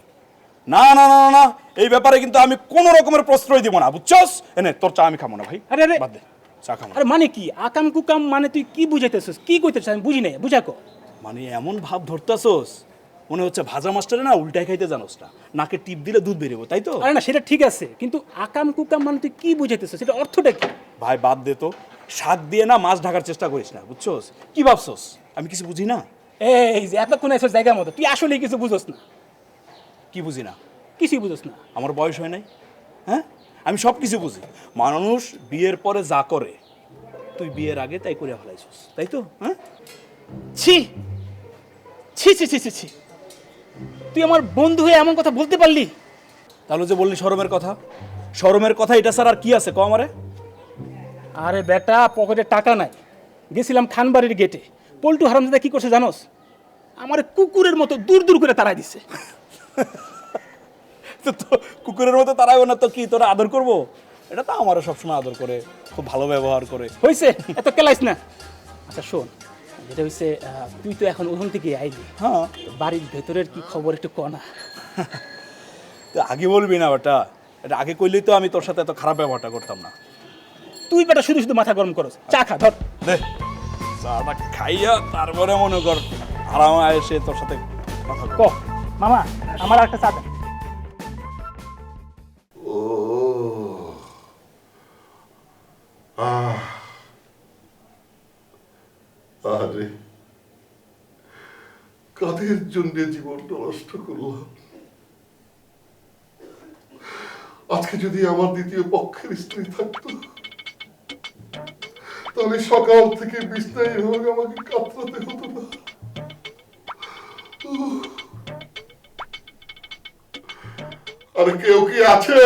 না না না না, এই ব্যাপারে কিন্তু আমি কোনো রকমের প্রশ্রয় দিব না, বুঝছস? এনে তোর চা আমি খাবো না ভাই। আরে আরে বাদ দে, চা খাবো না। আরে মানে কি আকাম কুকাম? মানে তুই কি বুঝাইতেছিস, কি কইতেছিস? আমি বুঝি নাই, বুঝাকো। মানে এমন ভাব ধরতাছস মনে হচ্ছে ভাজা মাস্টারে না উল্টাই খাইতে জানোস না, নাকে টিপ দিলে দুধ বেরোবো, তাই তো? আরে না, সেটা ঠিক আছে, কিন্তু আকাম কুকাম মানে তুই কি বুঝাইতেছিস, সেটা অর্থটা কি? ভাই বাদ দে তো, শাক দিয়ে না মাছ ঢাকার চেষ্টা করিস না, বুঝছস? কি ভাবছস আমি কিছু বুঝি না? এই যে এতক্ষণ এসে জায়গার মতো, তুই আসলে কিছু বুঝোস না। কি বুঝি না? কিছুই বুঝোস না। আমার বয়স হয় নাই? হ্যাঁ, আমি সব কিছু বুঝি। মানুষ বিয়ের পরে যা করে তুই বিয়ের আগে তাই করে ফেলাইছিস, তাই তো? হ্যাঁ, ছি ছি ছি ছি ছি ছি, তুই আমার বন্ধু হয়ে এমন কথা বলতে পারলি? তাহলে যে বললি শরমের কথা, শরমের কথা এটা স্যার আর কি আছে ক আমারে? আরে বেটা, পকেটে টাকা নাই, গেছিলাম খানবাড়ির গেটে, পল্টু হারামজাদা কি করছে জানোস? আমার কুকুরের মতো দূর দূর করে তাড়াই দিছে। তো কুকুরের মতো তারাইও না তো কি তোরা আদর করবো? এটা তো আমারও সবসময় আদর করে, খুব ভালো ব্যবহার করে। হয়েছে, এত কেলাইস না। আচ্ছা শোন, যেটা হয়েছে, তুই তো এখন ওখান থেকে আইলি, হ্যাঁ, বাড়ির ভেতরের কি খবর একটু ক না। তো আগে বলবি না বেটা, এটা আগে কইলেই তো আমি তোর সাথে এত খারাপ ব্যবহারটা করতাম না। তুই বেটা শুধু শুধু মাথা গরম করস। চা খা, ধর দে চাটা খাইয়া তারপরে মনে কর আরামে এসে তোর সাথে কথা ক। মামা আমার একটা চা দেন। কাদের জন্য জীবনটা নষ্ট করলাম? আজকে যদি আমার দ্বিতীয় পক্ষের স্ত্রী থাকতো, তাহলে সকাল থেকে বিছনায় এভাবে আমাকে কাতরাতে হতো না। আরে কেউ কি আছে?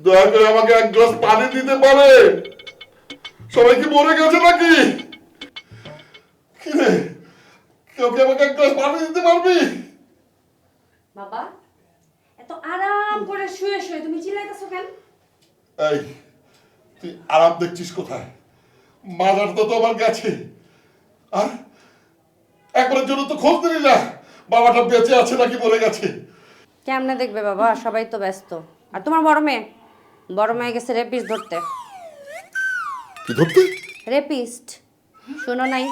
দয়া করে আমাকে এক গ্লাস পানি দিতে পারে? সবাই কি মরে গেছে নাকি? কি রে, কেউ কি আমাকে এক গ্লাস পানি দিতে পারবি? বাবা এত আরাম করে শুয়ে শুয়ে তুমি চিল্লাইতেছো কেন? এই, তুই আরাম দেখছিস কোথায়? মাজার তো আমার গেছে, আর একবারের জন্য তো খোঁজ দিলি না বাবাটা বেঁচে আছে নাকি মরে গেছে। কেমনে দেখবে বাবা, সবাই তো ব্যস্ত। আর তোমার বড় মেয়ে গেছে রেপিস্ট ধরতে। কি ধরতে? রেপিস্ট শোনো নাই?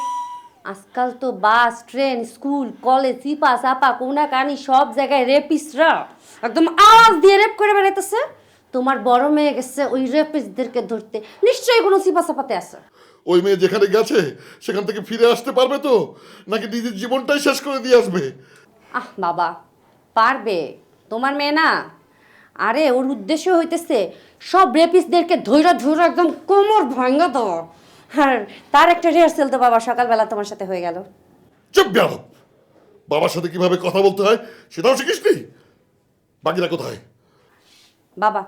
আজকাল তো বাস, ট্রেন, স্কুল, কলেজ, চিপা চাপা কোনা কানি সব জায়গায় রেপিস্টরা একদম আওয়াজ দিয়ে রেপ করে বেড়াইতেছে। তোমার বড় মেয়ে গেছে ওই রেপিস্টদেরকে ধরতে, নিশ্চয়ই কোনো চিপা চাপাতে আছে। ওই মেয়ে যেখানে গেছে সেখান থেকে ফিরে আসতে পারবে তো, নাকি নিজের জীবনটাই শেষ করে দিয়ে আসবে? বাবা পারবে, তোমার মেয়ে না। আরে ওর উদ্দেশ্য হইতেছে সব রেপিস্টদেরকে ধৈর্য একদম কোমর ভাঙা দেওয়া। আর তার একটা রিহার্সেল তো বাবা সকালবেলা তোমার সাথে হয়ে গেল। চুপ বেয়াদব! বাবার সাথে কিভাবে কথা বলতে হয় সেটাও শিখিসনি? বাকিরা কোথায়? বাবা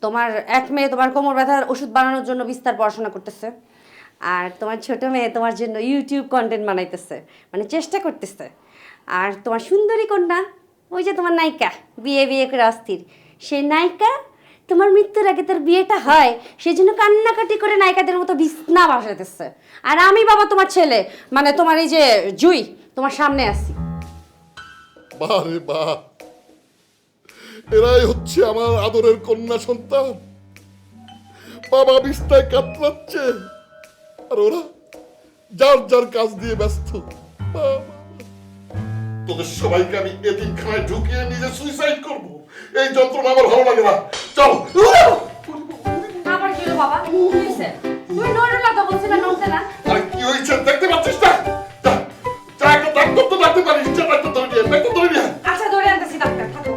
তোমার এক মেয়ে তোমার কোমর ব্যথার ওষুধ বানানোর জন্য বিস্তার পড়াশোনা করতেছে, আর তোমার ছোট মেয়ে তোমার জন্য ইউটিউব কন্টেন্ট বানাইতেছে, মানে চেষ্টা করতেছে। আর তোমার সুন্দরী কন্যা, ওই যে তোমার নায়িকা, বিয়ে করে অস্থির, সেই নায়িকা তোমার মৃত্যুর আগে তার বিয়েটা হয় সেই জন্য কান্নাকাটি করে নায়িকাদের মতো বিছনা বাসাইতেছে। আর আমি বাবা তোমার ছেলে, মানে তোমার এই যে জুই, তোমার সামনে আছি। বারে বা, এরাই হচ্ছে আমার আদরের কন্যা সন্তান। বাবা বিস্তায় কাতরাচ্ছে আর ওরা যার যার কাজ দিয়ে ব্যস্ত। তোদের সবাইকে আমি এতিমখানায় ঢুকিয়ে নিজে সুইসাইড করব, এই যন্ত্রণা আমার ভালো লাগে না। চল। আবার কি হলো বাবা? কি হইছে? তুমি নড়ে না তো, বলছিলা নড়তে না। আরে কি হয়েছে দেখতে পাচ্ছিস না? যা একটা ডাক্তার তো ডাকতে পারিস, যা ডাক্তার ধরে নিয়ে, ডাক্তার ধরে নিয়ে। আচ্ছা ধরে আনতেছি ডাক্তার, থাকো।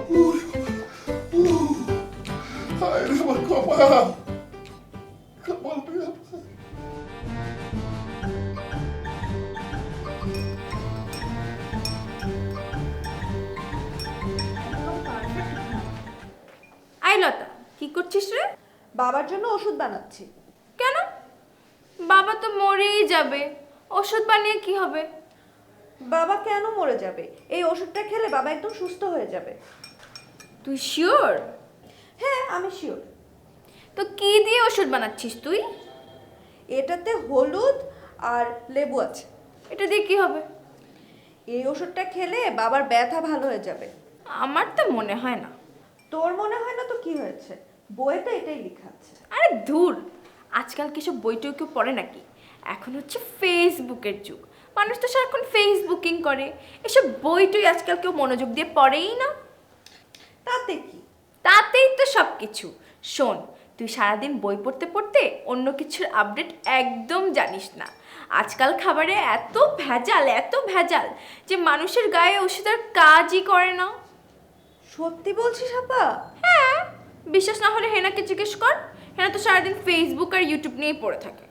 হায় রে আমার কপাল, কপাল রে। আই লতা, কি করছিস রে? বাবার জন্য ওষুধ বানাচ্ছি। কেন? বাবা তো মরেই যাবে, ওষুধ বানিয়ে কি হবে? বাবা কেন মরে যাবে? এই ওষুধটা খেলে বাবা একদম সুস্থ হয়ে যাবে। তুই শিওর? হ্যাঁ আমি শিওর। তো কি দিয়ে ওষুধ বানাচ্ছিস তুই? এটাতে হলুদ আর লেবু আছে। এটা দিয়ে কি হবে? এই ওষুধটা খেলে বাবার ব্যথা ভালো হয়ে যাবে। আমার তো মনে হয় না। তোর মনে হয় না তো কি হয়েছে? বইতে এটাই লেখা আছে। আরে ধুর, আজকাল কি সব বইটই কেউ পড়ে নাকি? এখন হচ্ছে ফেসবুকের যুগ, মানুষ তো সারাক্ষণ ফেসবুকিং করে, এসব বইটই আজকাল কেউ মনোযোগ দিয়ে পড়েই না। তাতে কি? তাতেই তো সব কিছু। শোন, তুই সারাদিন বই পড়তে পড়তে অন্য কিছুর আপডেট একদম জানিস না। আজকাল খাবারে এত ভেজাল যে মানুষের গায়ে ওষুধের কাজই করে না। সত্যি বলছিস আপা? হ্যাঁ, বিশ্বাস না হলে হেনাকে জিজ্ঞেস কর। হেনা তো সারাদিন ফেসবুক আর ইউটিউব নিয়েই পড়ে থাকে।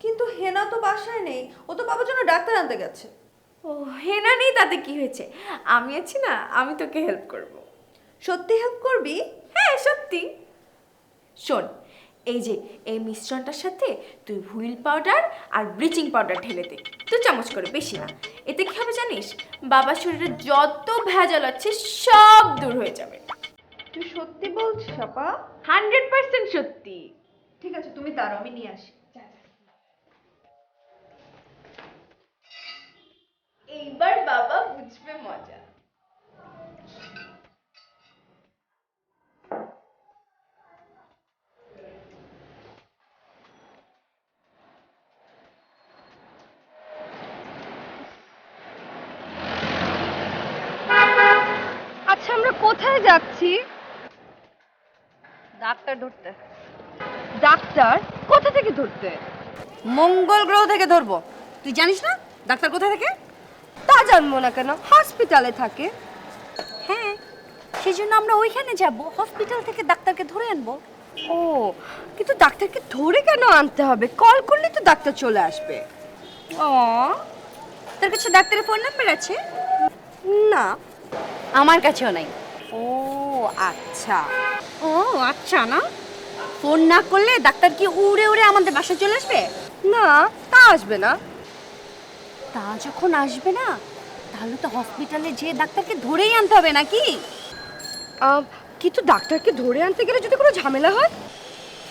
কিন্তু হেনা তো বাসায় নেই, ও তো বাবার জন্য ডাক্তার আনতে গেছে। ও, হেনা নেই তাতে কি হয়েছে? আমি আছি না, আমি তোকে হেল্প করব। সত্যি হেল্প করবি? হ্যাঁ সত্যি। শোন, এই যে এই মিশ্রণটার সাথে তুই হুইল পাউডার আর ব্লিচিং পাউডার ঢেলে দে, 2 চামচ করে, বেশি না। এতে কি হবে জানিস? বাবার শরীরে যত ভেজাল আছে সব দূর হয়ে যাবে। তুই সত্যি বলছিস আপা? 100% সত্যি। ঠিক আছে তুমি দাঁড়াও, আমি নিয়ে আসি। এইবার বাবা বুঝবে মজা। আচ্ছা আমরা কোথায় যাচ্ছি? ডাক্তার ধরতে। ডাক্তার? কোথা থেকে ধরতে? মঙ্গল গ্রহ থেকে ধরবো। তুই জানিস না ডাক্তার কোথা থেকে? তা জানবো না কেন, হসপিটালে থাকে। হ্যাঁ, সেই জন্য আমরা ওইখানে যাব, হসপিটাল থেকে ডাক্তারকে ধরে আনবো। ও, কিন্তু ডাক্তারকে ধরে কেন আনতে হবে? কল করলে তো ডাক্তার চলে আসবে। ও, তোর কাছে ডাক্তারের ফোন নাম্বার আছে? না। আমার কাছেও নাই। ও আচ্ছা। ও আচ্ছা, না ফোন না করলে ডাক্তার কি উড়ে উড়ে আমাদের বাসায় চলে আসবে? না, তা আসবে না। তা যখন আসবে না, তাহলে তো হসপিটালে যে ডাক্তারকে ধরেই আনতে হবে নাকি? কিন্তু ডাক্তারকে ধরে আনতে গেলে যদি কোনো ঝামেলা হয়?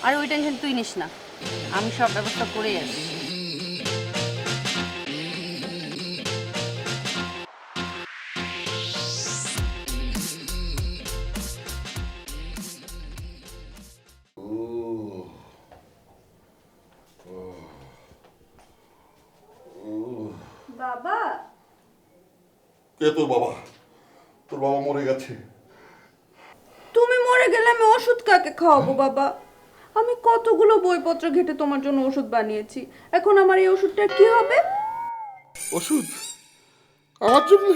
আর ওই টেনশন তুই নিস না, আমি সব ব্যবস্থা করে আসি। বাবা, কে তোর বাবা? তোর বাবা মরে গেছে। তুমি মরে গেলে আমি ওষুধ কাকে খাওয়াবো বাবা? আমি কতগুলো বইপত্র ঘেটে তোমার জন্য ওষুধ বানিয়েছি, এখন আমার এই ওষুধটার কি হবে? ওষুধ? আমার জন্য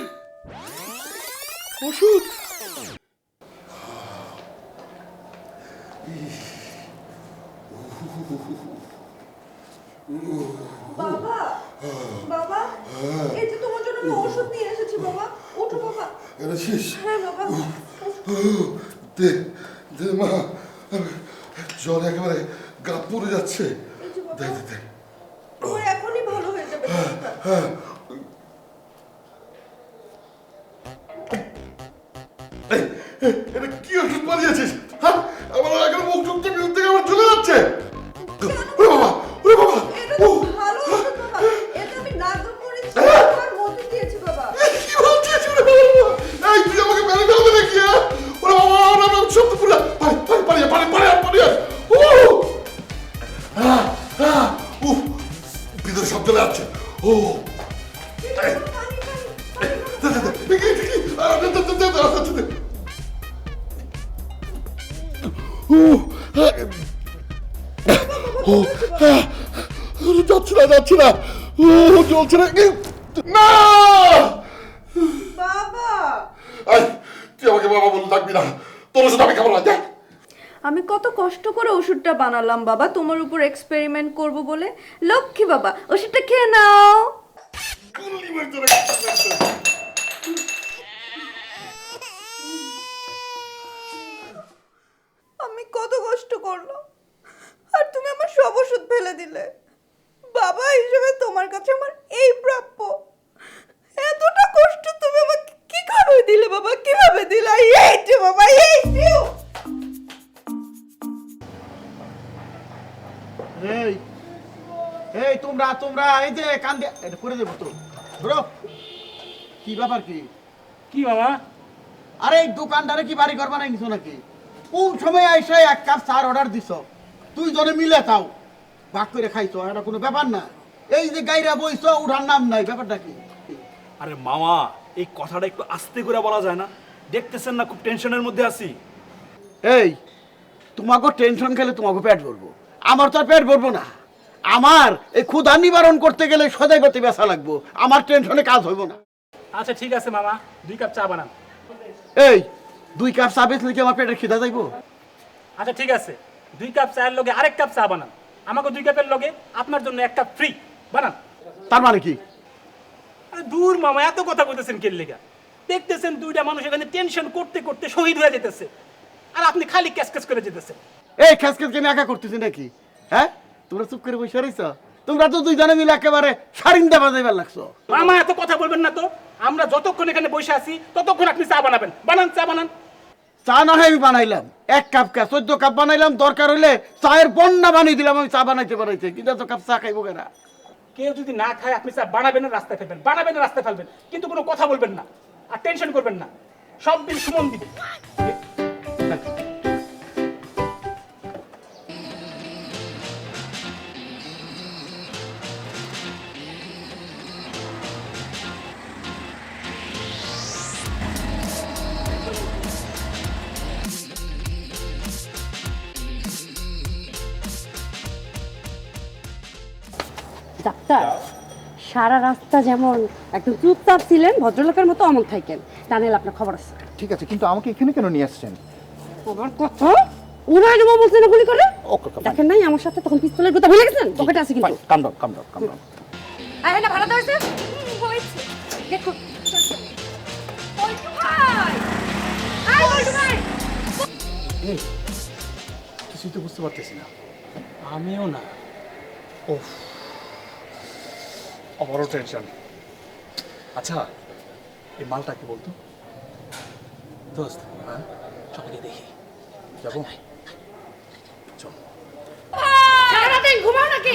ওষুধ? বাবা, বাবা, এই যে তোমার জন্য আমি ওষুধ নিয়ে এসেছি বাবা, ওঠো বাবা। এনেছিস? হ্যাঁ বাবা। দে দে মা, জ্বর একেবারে গা পুড়ে যাচ্ছে। দে দে দে। তোমার এখনই ভালো হয়ে যাবে। এটা কি ওষুধ বানিয়েছিস? হ্যাঁ, আমার এখন মুখ টুক থেকে বিরুদ্ধে আমার চলে যাচ্ছে। ওরে বাবা, ওরে বাবা। এটা তো ভালো ওষুধ বাবা, এটা আমি নাগর করেছি আর মধু দিয়েছি বাবা। কি বলছিস ওরে বাবা? এই তুই আমাকে মেরে ফেলবে নাকি? ওরে বাবা, ওরে বাবা, সব তো পুরা পানি ভিতরে সব চলে যাচ্ছে। ও যাচ্ছে না, ও চলছে না। না বাবা, তুই আমাকে বাবা বলে থাকবি না, তোর ওষুধ আমি খাবো না। আমি কত কষ্ট করে ওষুধটা বানালাম বাবা তোমার উপর এক্সপেরিমেন্ট করব বলে। লক্ষ্মী বাবা, ওষুধটা খেয়ে নাও। আমি কত কষ্ট করলাম আর তুমি আমার সব ওষুধ ফেলে দিলে। বাবা হিসেবে তোমার কাছে আমার এই প্রাপ্য। এতটা কষ্ট তুমি আমাকে কি করে দিলে বাবা? কিভাবে দিলে? এই যে বাবা, এই যে এই এই তোমরা তোমরা এই যে কান দিয়ে এটা করে দেবো তো ব্রো, কি ব্যাপার? কি বাবা? আরে এই দোকানদারে কি বাড়ি ঘর বানাই নিছো নাকি? কোন সময় আইসা এক কাপ চার অর্ডার দিছ, তুই জনে মিলে খাও, ভাগ করে খাইছো, এটা কোনো ব্যাপার না। এই যে গাইরা বইছ, উঠার নাম নাই, ব্যাপারটা কি? আরে মামা, এই কথাটা একটু আস্তে করে বলা যায় না? দেখতেছেন না খুব টেনশনের মধ্যে আছি। এই তোমাকে টেনশন খেলে তোমাকে পেট ভরবো, আমার তো আর পেট ভরবো না। আমার এই ক্ষুধা নিবারণ করতে গেলে সদাই পাতি বেচা লাগবো, আমার টেনশনে কাজ হইব না। আচ্ছা ঠিক আছে মামা, 2 কাপ চা বানান। এই 2 কাপ চা বেচলে কি আমার পেটের খিদা যাইবো? আচ্ছা ঠিক আছে, 2 কাপ চায়ের লগে আরেক কাপ চা বানান। আমাকে 2 কাপের লগে আপনার জন্য 1 কাপ ফ্রি বানান। তার মানে কি? আরে দূর মামা, এত কথা কইতেছেন কেন লেগা? দেখতেছেন দুইটা মানুষ এখানে টেনশন করতে করতে শহীদ হয়ে যেতেছে, আর আপনি খালি ক্যাসক্যাস করে যেতেছেন। এই খেসখেস আমি একা করতেছি নাকি? হ্যাঁ, তোমরা চুপ করে বসে রইছ? তোমরা তো দুইজনে মিলে একেবারে সারিন্দা বাজাইবার লাগছো। মামা এত কথা বলবেন না তো, আমরা যতক্ষণ এখানে বসে আছি ততক্ষণ আপনি চা বানাবেন। বানান, চা বানান। চা না হয় আমি বানাইলাম 1 কাপ, 14 কাপ বানাইলাম, দরকার হইলে চায়ের বন্যা বানিয়ে দিলাম, আমি চা বানাইতে পারাইছি, কিন্তু এত কাপ চা খাইবো কেনা? কেউ যদি না খায় আপনি চা বানাবেন না, রাস্তায় ফেলবেন, বানাবেন না, রাস্তায় ফেলবেন, কিন্তু কোনো কথা বলবেন না আর টেনশন করবেন না। সব দিন সুমন দিবে। ডাক্তার, সারা রাস্তা যেমন একদম চুপচাপ ছিলেন ভদ্রলোকের মতো অমন থাকেন, তা নাহলে আপনার খবর আছে। ঠিক আছে, কিন্তু আমাকে এখানে কেন নিয়ে আসছেন? আমার কথা উড়াই দেবো বলছে না গুলি করে। দেখেন নাই আমার সাথে তখন পিস্তলের কথা ভুলে গেছেন? পকেটে আছে কিন্তু। কাম ডাউন। আরে না ভাড়া হয়েছে হয়েছে দেখো বল্টু ভাই, আই বল্টু ভাই। কিছুই তো বুঝতে পারতেছি না। আমিও না। আমারও টেনশন। আচ্ছা, এই মালটা কি বলতো? দোস্ত, চলে দেখি। যাবো? সারাদিন ঘুমাও নাকি?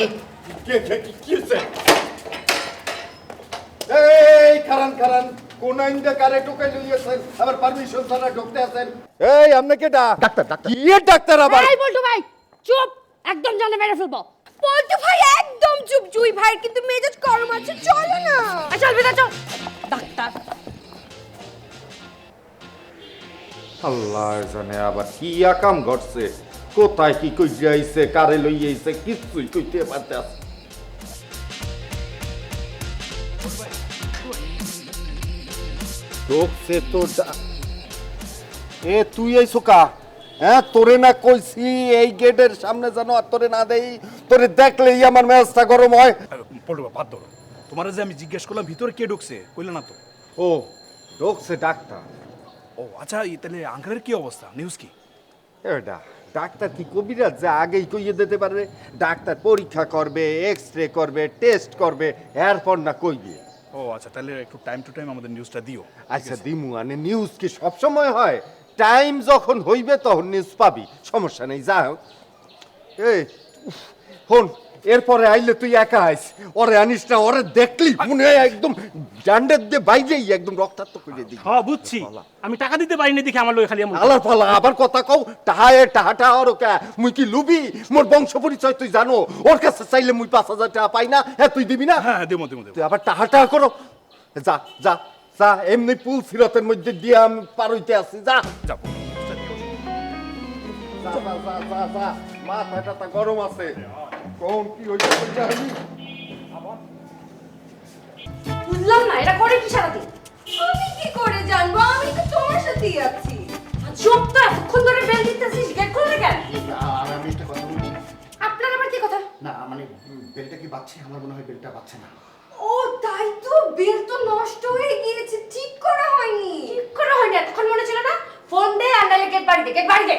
কি হচ্ছে? এই কারণ কোন আইনটা কারে ঢুকাই লইয়েছেন? আবার পারমিশন ছাড়া ঢুকতে আছেন? এই আপনি কেডা? ডাক্তার। কি এর ডাক্তার আবার? এই বল্টু ভাই চুপ, একদম জানে মেরে ফেলবো। বল্টু ভাই একদম চুপ, জুই ভাই কিন্তু মেজাজ গরম আছে, চলো না। চল বেটা চল। ডাক্তার আল্লাহ জানে আবার কি আকাম ঘটছে, কোথায় কি কই যাইছে, কারে লই আইছে, কিছুই কইতে পারতাছ। ঢুকছে তো এ তুই আইছো কা? হ্যাঁ, তোরে না কইছি এই গেটের সামনে যেন আর তোরে না দেই, তোরে দেখলেই আমার মেজাজটা গরম হয়। পড়বা বাদ ধরো, তোমার যে আমি জিজ্ঞেস করলাম ভিতরে কে ঢুকছে, কইলে না তো। ও ঢুকছে ডাক্তার। ও আচ্ছা, তাহলে আঙ্কেলের কি অবস্থা, নিউজ কি? এটা ডাক্তার কি কবিরাজ যে আগেই কইয়ে দিতে পারবে? ডাক্তার পরীক্ষা করবে, এক্স-রে করবে, টেস্ট করবে, এরপর না কইবে। ও আচ্ছা, তাহলে একটু টাইম টু টাইম আমাদের নিউজটা দিও। আচ্ছা দিমু, আনে নিউজ কি সব সময় হয়? টাইম যখন হইবে তখন নিউজ পাবি, সমস্যা নেই। যা হোক, এই ফোন এরপরে আইলে তুই একা আইস, ওরে আনিস না, ওরে দেখলি মনে হয় একদম ডান্ডের দিয়ে বাইরেই একদম রক্তাক্ত করে দিই। হ্যাঁ বুঝছি, আমি টাকা দিতে পারিনি দেখে আমার লোক খালি এমন। আলার পালা আবার কথা কও, টাহাটা ওর কে? মুই কি লুবি? মোর বংশ পরিচয় তুই জানো? ওর কাছে চাইলে মুই 5,000 টাকা পাই না? হ্যাঁ তুই দিবি না? হ্যাঁ দেবো। তুই আবার টাহাটা করো। যা যা যা, এমনি পুল সিরাতের মধ্যে দিয়ে আমি পার হইতে আসি। যা যাবো। মাথাটা গরম আছে, কোন কি হইছে আমি বুঝলাম না, এটা করে কি সারাদিন? আমি কি করে জানবো, আমি তো তোমার সাথেই আছি। চুপ তো, এতক্ষণ ধরে বেল দিতেছিস, গেট খুললে কেন? আমি একটা কথা বলি। আপনার আবার কি কথা? না মানে বেলটা কি বাজছে? আমার মনে হয় বেলটা বাজছে না। ও তাই তো, বেল তো নষ্ট হয়ে গিয়েছে, ঠিক করা হয়নি। ঠিক করা হয়নি, এতক্ষণ মনে ছিল না? ফোন দে আর নাইলে গেট বাড়ি দে।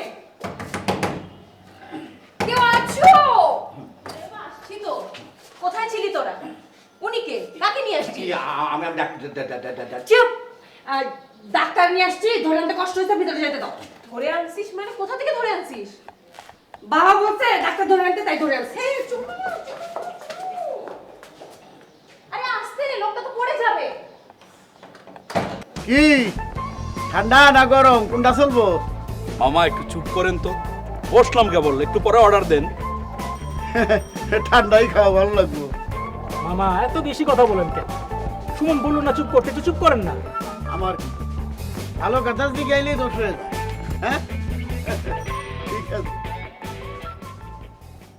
কেউ আছো? আসছি তো। কোথায় ছিলি তোরা? উনি কে? কাকে নিয়ে আসছি? আমি চুপ, ডাক্তার নিয়ে আসছি, ধরে আনতে কষ্ট হয়েছে, ভিতরে যেতে দাও। ধরে আনছিস মানে কোথা থেকে ধরে আনছিস? বাবা বলছে ডাক্তার ধরে আনতে, তাই ধরে আনছি। আরে আসতে রে, লোকটা তো পড়ে যাবে। কি ঠান্ডা না গরম কোনটা চলবো? মামা একটু চুপ করেন তো, বসলাম কেবল, একটু পরে অর্ডার দেন। ঠান্ডাই খাওয়া ভালো লাগবো। মামা এত বেশি কথা বলেন কেন? সুমন বললো না চুপ করতে, একটু চুপ করেন না। আমার ভালো কথা দিকে আইলে দোষ হয়ে যায়। হ্যাঁ ঠিক আছে।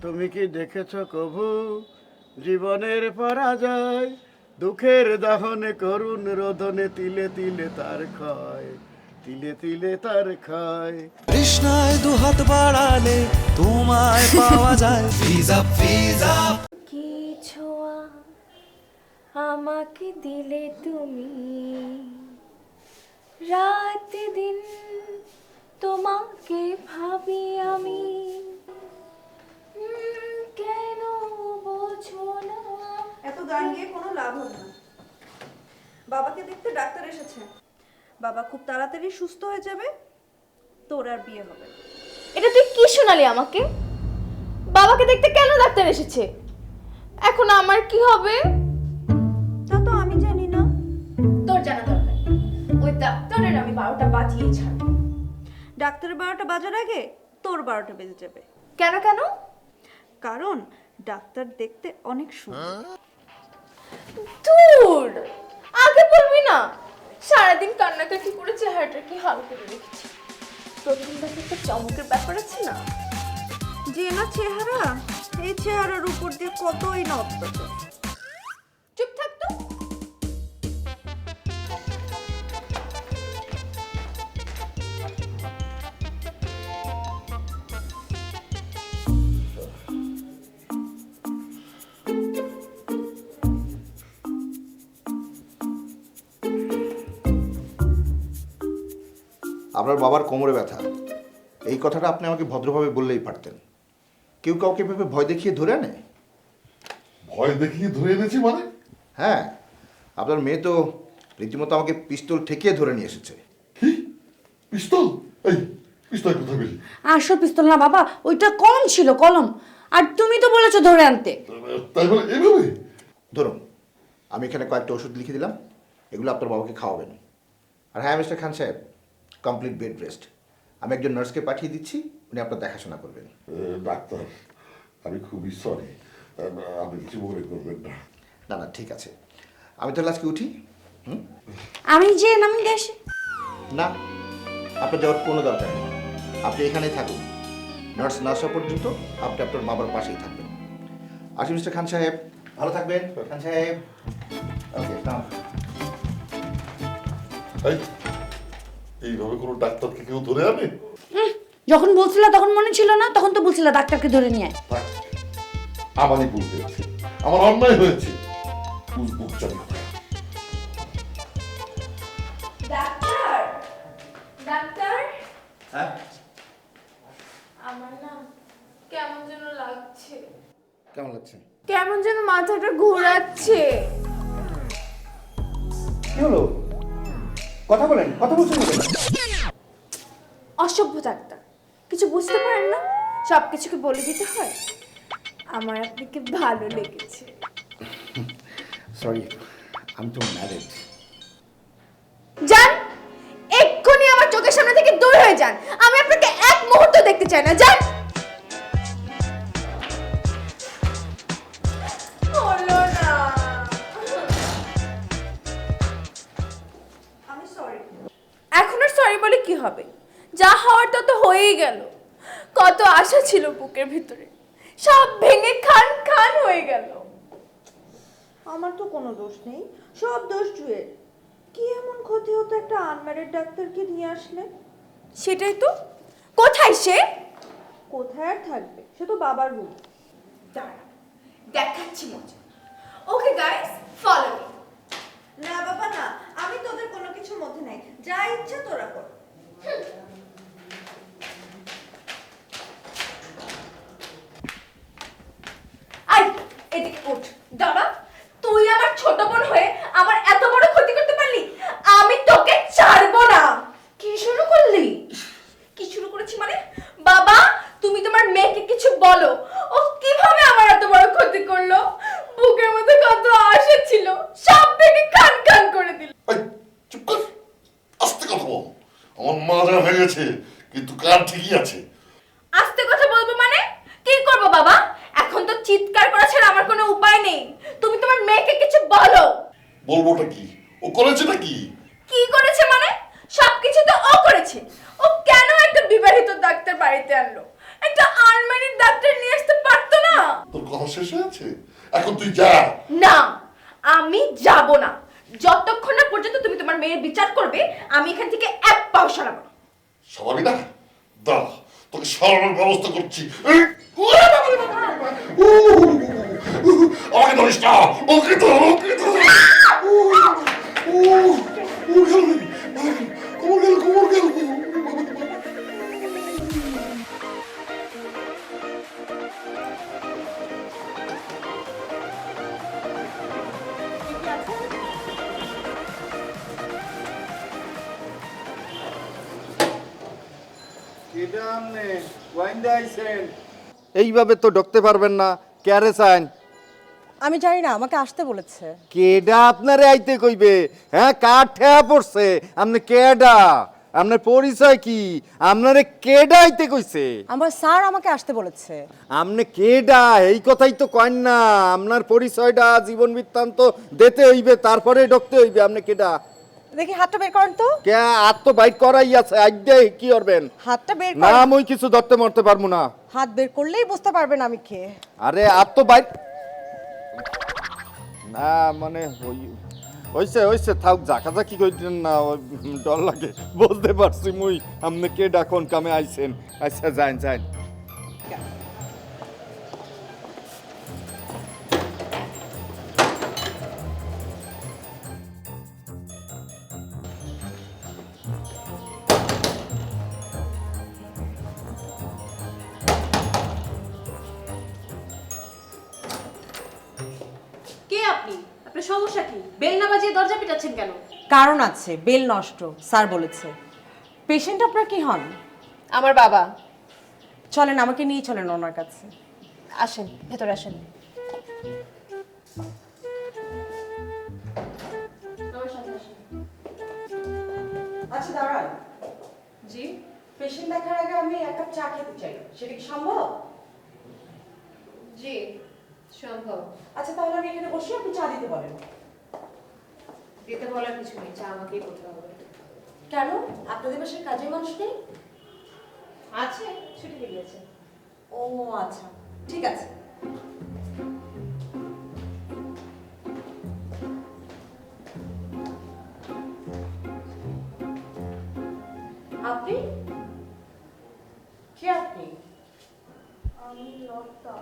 তুমি কি দেখেছো কভু জীবনের পরাজয়? দুঃখের দহনে করুণ রোদনে তিলে তিলে তার ক্ষয়, তিলে তিলে তার ক্ষয়। কৃষ্ণায় দুহাত বাড়ালে তোমায় পাওয়া যায়। ফিজা কি ছোঁয়া আমাকে দিলে তুমি, রাত দিন তোমাকে ভাবি আমি, কেন বোঝো না। এত গান গিয়ে কোনো লাভ হবে না। বাবাকে দেখতে ডাক্তার এসেছে, বাবা খুব তাড়াতাড়ি সুস্থ হয়ে যাবে, তোর আর বিয়ে হবে না। এটা তুই কি শোনালি আমাকে? বাবাকে দেখতে কেন ডাক্তার এসেছে? এখন আমার কি হবে? তা তো আমি জানি না। তোর জানা দরকার। ওই ডাক্তারের আমি 12টা বাজিয়ে ছাড়ব। ডাক্তারের 12টা বাজার আগে তোর 12টা বেজে যাবে। কেন? কারণ ডাক্তার দেখতে অনেক সুন্দর। দূর, আগে বলবি না। সারাদিন কান্নাকাটি করে চেহারাটা কি হাল করে রেখেছি। প্রথম দেখে একটা চমকের ব্যাপার আছে না? যে না চেহারা, এই চেহারার উপর দিয়ে কতই না অত্যাচার। চুপ থাক। আপনার বাবার কোমরে ব্যথা, এই কথাটা আপনি আমাকে ভদ্রভাবে বললেই পারতেন। কেউ কাউকে ভেবে ভয় দেখিয়ে ধরে আনে? ভয় দেখিয়ে ধরে এনেছি মানে? হ্যাঁ, আপনার মেয়ে তো রীতিমতো আমাকে পিস্তল ঠেকিয়ে ধরে নিয়ে এসেছে। কি পিস্তল? এই পিস্তল কোথায় পেলি? আসল পিস্তল না বাবা, ওইটা কলম ছিল, কলম। আর তুমি তো বলেছো ধরে আনতে। তাই বলে এভাবে? ধরুন, আমি এখানে কয়েকটা ওষুধ লিখে দিলাম, এগুলো আপনার বাবাকে খাওয়াবেন। আর হ্যাঁ মিস্টার খান সাহেব, কমপ্লিট বেড রেস্ট। আমি একজন নার্সকে পাঠিয়ে দিচ্ছি, উনি আপনার দেখাশোনা করবেন। ডাক্তার, আমি খুবই সরি, আপনি কিছু মনে করবেন না। না না, ঠিক আছে, আমি তাহলে আজকে উঠি। আমি যে নামি দেশে। না, আপনার যাওয়ার কোনো দরকার নেই, আপনি এখানেই থাকুন। নার্স না আসা পর্যন্ত আপনি আপনার বাবার পাশেই থাকবেন। আসি মিস্টার খান সাহেব, ভালো থাকবেন খান সাহেব। ওকে, নাও। এইভাবে কোনো ডাক্তারকে কেউ ধরে আনে? যখন বলছিলা তখন মনে ছিল না? তখন তো বলছিলা ডাক্তারকে ধরে নিয়ে আয়। আমারই ভুল হয়েছে, আমার অন্যায় হয়েছে। বুক চালি। ডাক্তার, ডাক্তার, হ্যাঁ, আমার না কেমন যেন লাগছে, কেমন লাগছে? কেমন যেন মাথাটা ঘোরাচ্ছে। কি হলো? কথা বলেন, কথা বলছেন না? অসভ্য ডাক্তার, কিছু বুঝতে পারেন না, সব কিছুকে বলে দিতে হয়। আমার আপনাকে ভালো লেগেছে। সরি, আমি তো ম্যারিড। যান, এক্ষুনি আমার চোখের সামনে থেকে দূর হয়ে যান। আমি আপনাকে এক মুহূর্ত দেখতে চাই না, যান। হলো না। আমি সরি। এখন আর সরি বলে কি হবে? যা হওয়ার তত হয়েই গেল। কত আশা ছিল বুকের ভিতরে, সব ভেঙে খান খান হয়ে গেল। আমার তো কোনো দোষ নেই, সব দোষ জুয়ের। কি এমন ক্ষতি হতো একটা আনম্যারিড ডাক্তারকে নিয়ে আসলে? সেটাই তো। কোথায় সে? কোথায় আর থাকবে, সে তো বাবার রুম। দাঁড়া, দেখাচ্ছি মজা। Okay guys, follow me. না বাবা না, আমি তোদের কোনো কিছুর মধ্যে নাই, যা ইচ্ছা তোরা কর। আই, এদিকে ওঠ। দাঁড়া, তুই আমার ছোট বোন হয়ে আমার এত বড় ক্ষতি করতে পারলি? আমি তোকে ছাড়বো না। কি শুরু করলি? কি শুরু করেছি মানে? বাবা, তুমি তোমার মেয়েকে কিছু বলো। ও কিভাবে আমার এত বড় ক্ষতি করলো? বুকের মধ্যে কত আশা ছিল, সব ভেঙে খান খান করে দিল। এই, চুপ কর, আস্তে কথা বল। আমার মাজা ভেঙেছে, কিন্তু কান ঠিকই আছে। আস্তে কথা বলবো মানে? কি করবো বাবা? এখন তো চিৎকার করা ছাড়া আমার কোনো উপায় নেই। তুমি তোমার মেয়েকে কিছু বলো। বলবোটা কি? ও করেছেটা কি? কি করেছে মানে? সবকিছু তো ও করেছে। ও কেন একটা বিবাহিত ডাক্তার বাড়িতে আনলো? একটা আনম্যারিড ডাক্তার নিয়ে আসতে পারতো না? তোর কথা শেষ হয়েছে? এখন তুই যা। না, আমি যাব না। যতক্ষণ না পর্যন্ত তুমি তোমার মেয়ের বিচার করবে, আমি এখান থেকে এক পাও সরাবো না। সবাই না, দাঁড়া, তোকে সরানোর ব্যবস্থা করছি। এই, আমাকে ধরিস না, ওকে ধর, ওকে ধর। কোমর গেল, কোমর গেল। এইভাবে তো ঢুকতে পারবেন না, কেয়ারে চান? আমি জানি না, আমাকে আসতে বলেছে। কেডা আপনারে আইতে কইবে? হ্যাঁ, কার ঠেয়া পড়ছে? আপনি কেডা? আপনার পরিচয় কি? আপনারে কেডা আইতে কইছে? আমার স্যার আমাকে আসতে বলেছে। আপনি কেডা এই কথাই তো কইন না। আপনার পরিচয়টা, জীবন বৃত্তান্ত দিতে হইবে, তারপরে ঢুকতে হইবে। আপনি কেডা? দেখি হাতটা বের করেন তো। কে হাত তো বাইট করাই আছে, আইডে কি করবেন? হাতটা বের না, করেন। মই কিছু ধরতে মরতে পারবো না। হাত বের করলেই বুঝতে পারবেন আমি কে। আরে হাত তো বাইট না, মানে হইছে হইছে, থাক, জাকাজাকি কইতেন না, ডর লাগে। বুঝতে পারছি মুই আপনি কে ডাকন কামে আইছেন। আচ্ছা, যান যান। বেল না বাজিয়ে দরজা পিটাচ্ছেন কেন? কারণ আছে, বেল নষ্ট, স্যার বলেছে। পেশেন্ট আপনার কি হন? আমার বাবা। চলেন, আমাকে নিয়ে চলেন ওনার কাছে। আসেন, ভেতরে আসেন। আচ্ছা দাঁড়ান, জি পেশেন্ট দেখার আগে আমি এক কাপ চা খেতে চাই, সেটা কি সম্ভব? জি সম্ভব। আচ্ছা তাহলে আমি এখানে বসে, আপনি চা দিতে বলেন। দিতে বলার কিছু নেই, চা আমাকেই করতে হবে। কেন, আপনাদের বাসায় কাজের মানুষ নেই? আছে, ছুটি হয়ে গেছে। ও আচ্ছা, ঠিক আছে। আপনি কে? আপনি? আমি লতা।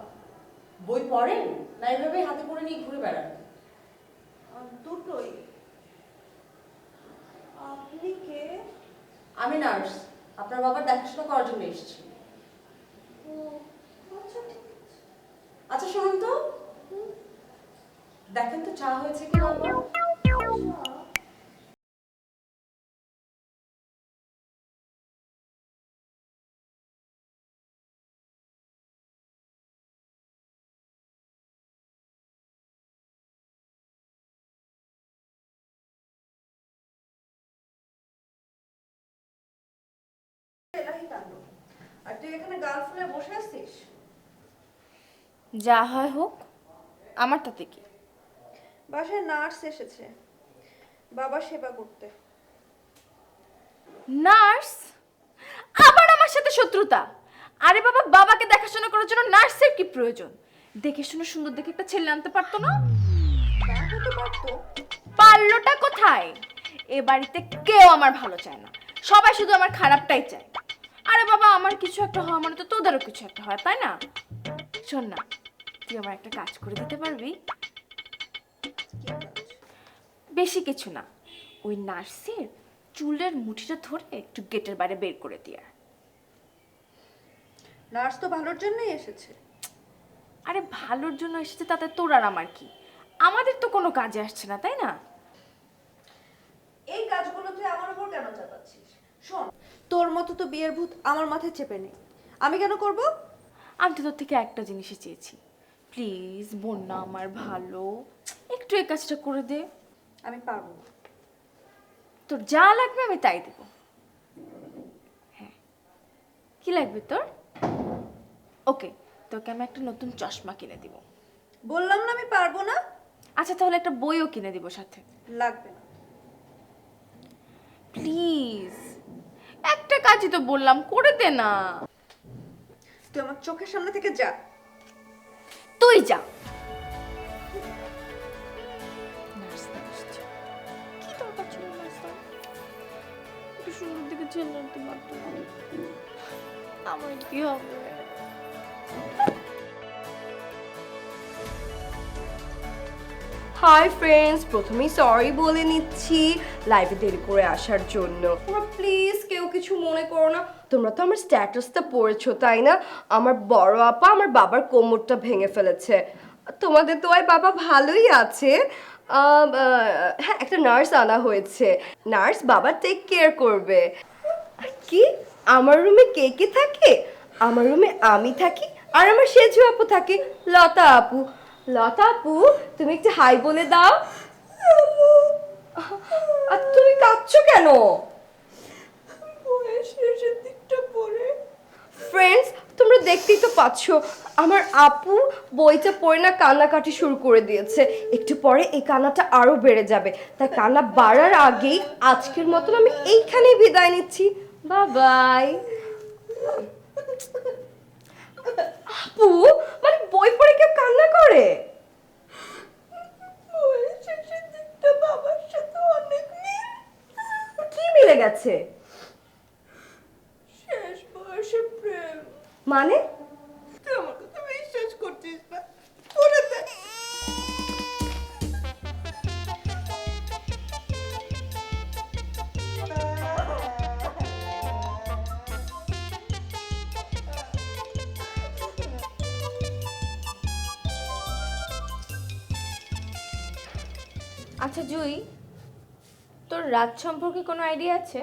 বই পড়েন না এভাবে হাতে করে নিয়ে ঘুরে বেড়ান? দুটোই। আপনি কে? আমি নার্স, আপনার বাবার দেখাশোনা করার জন্য এসেছি। ও আচ্ছা ঠিক আছে। আচ্ছা শুনুন তো, দেখেন তো চা হয়েছে কিনা আমার। এলাহি কাণ্ড। আর তুই এখানে গাল ফুলে বসে আছিস? যা হয় হোক, আমার তাতে কি? বাসায় নার্স এসেছে বাবা সেবা করতে। নার্স? আবার আমার সাথে শত্রুতা? আরে বাবা, বাবাকে দেখাশোনা করার জন্য নার্সের কি প্রয়োজন? দেখে শুনে সুন্দর দেখে একটা ছেলে আনতে পারতো না? হতে পারতো। পারলোটা কোথায়? এ বাড়িতে কেউ আমার ভালো চায় না, সবাই শুধু আমার খারাপটাই চায়। আরে বাবা, আমার কিছু একটা হয় মানে তো তোদেরও কিছু একটা হয়, তাই না? শোন না, তুই আমার একটা কাজ করে দিতে পারবি? বেশি কিছু না, ওই নার্সের চুলের মুঠিটা ধরে একটু গেটের বাইরে বের করে দিয়া। নার্স তো ভালোর জন্যই এসেছে। আরে ভালোর জন্য এসেছে তাতে তোর আর আমার কি? আমাদের তো কোনো কাজে আসছে না, তাই না? এই কাজগুলো তুই আমার উপর কেন চাপাচ্ছিস? শোন, তোর মতো তো বিয়ের ভূত আমার মাথায় চেপে নেই। আমি কেন করব? আমি তো তোর থেকে একটা জিনিসই চেয়েছি, প্লিজ বন্যা আমার ভালো, একটু এই কাজটা করে দে। আমি পারবো না। তোর যা লাগবে আমি তাই দেব। হ্যাঁ, কি লাগবে তোর? ওকে, তোকে আমি একটা নতুন চশমা কিনে দিব। বললাম না আমি পারবো না। আচ্ছা তাহলে একটা বইও কিনে দিব সাথে। লাগবে না প্লিজ, একটা কাজই তো বললাম, করে দে না। তুই আমার চোখের সামনে থেকে যা। তুই যা। কি দরকার ছিল নার্সটা? একটু সুন্দর দিকে ছেলে আনতে পারতো না। আমার কি হবে? হাই ফ্রেন্ডস, প্রথমেই সরি বলে নিচ্ছি লাইভে দেরি করে আসার জন্য। তোমরা প্লিজ কেউ কিছু মনে করো না। তোমরা তো আমার স্ট্যাটাসটা পড়েছো তাই না? আমার বড় আপা আমার বাবার কোমরটা ভেঙে ফেলেছে। তোমাদের তো বাবা ভালোই আছে। হ্যাঁ, একটা নার্স আনা হয়েছে, নার্স বাবা টেক কেয়ার করবে। কি, আমার রুমে কে কে থাকে? আমার রুমে আমি থাকি আর আমার সেজু আপু থাকে, লতা আপু। লতা আপু, তুমি একটু হাই বলে দাও। আর তুমি কাঁদছো কেন? ফ্রেন্ডস, তোমরা দেখতেই তো পাচ্ছ আমার আপু বইটা পড়ে না কান্নাকাটি শুরু করে দিয়েছে। একটু পরে এই কান্নাটা আরো বেড়ে যাবে, তাই কান্না বাড়ার আগেই আজকের মতন আমি এইখানেই বিদায় নিচ্ছি। বাই। আপু, মানে বই পড়ে কেউ কান্না করে? বাবার সাথে অনেক মিল। কি মিলে গেছে? শেষ বয়সে প্রেম। মানে তুই আমার কথা বিশ্বাস করছিস না? পড়ে দেখ। আচ্ছা জুই, তোর রাত সম্পর্কে কোনো আইডিয়া আছে?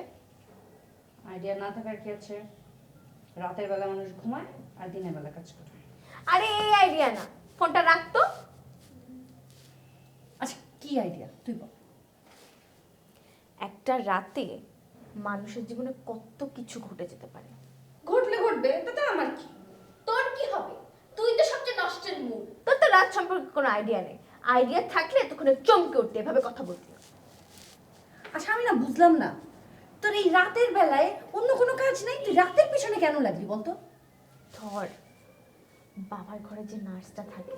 আইডিয়া না থাকার কি আছে? রাতের বেলা মানুষ ঘুমায় আর দিনের বেলা কাজ করে। আরে এই আইডিয়া না, ফোনটা রাখতো। আচ্ছা কি আইডিয়া তুই বল। একটা রাতে মানুষের জীবনে কত কিছু ঘটে যেতে পারে। ঘটলে ঘটবে, তাতে আমার কি? তোর কি হবে? তুই তো সবচেয়ে নষ্টের মূল। তোর তো রাত সম্পর্কে কোনো আইডিয়া নেই। আইডিয়া থাকলে এতক্ষণে চমকে উঠতে, এভাবে কথা বলতে। আচ্ছা আমি না বুঝলাম না, তোর এই রাতের বেলায় অন্য কোনো কাজ নেই, তুই রাতের পিছনে কেন লাগলি বলতো? ধর, বাবার ঘরে যে নার্সটা থাকে,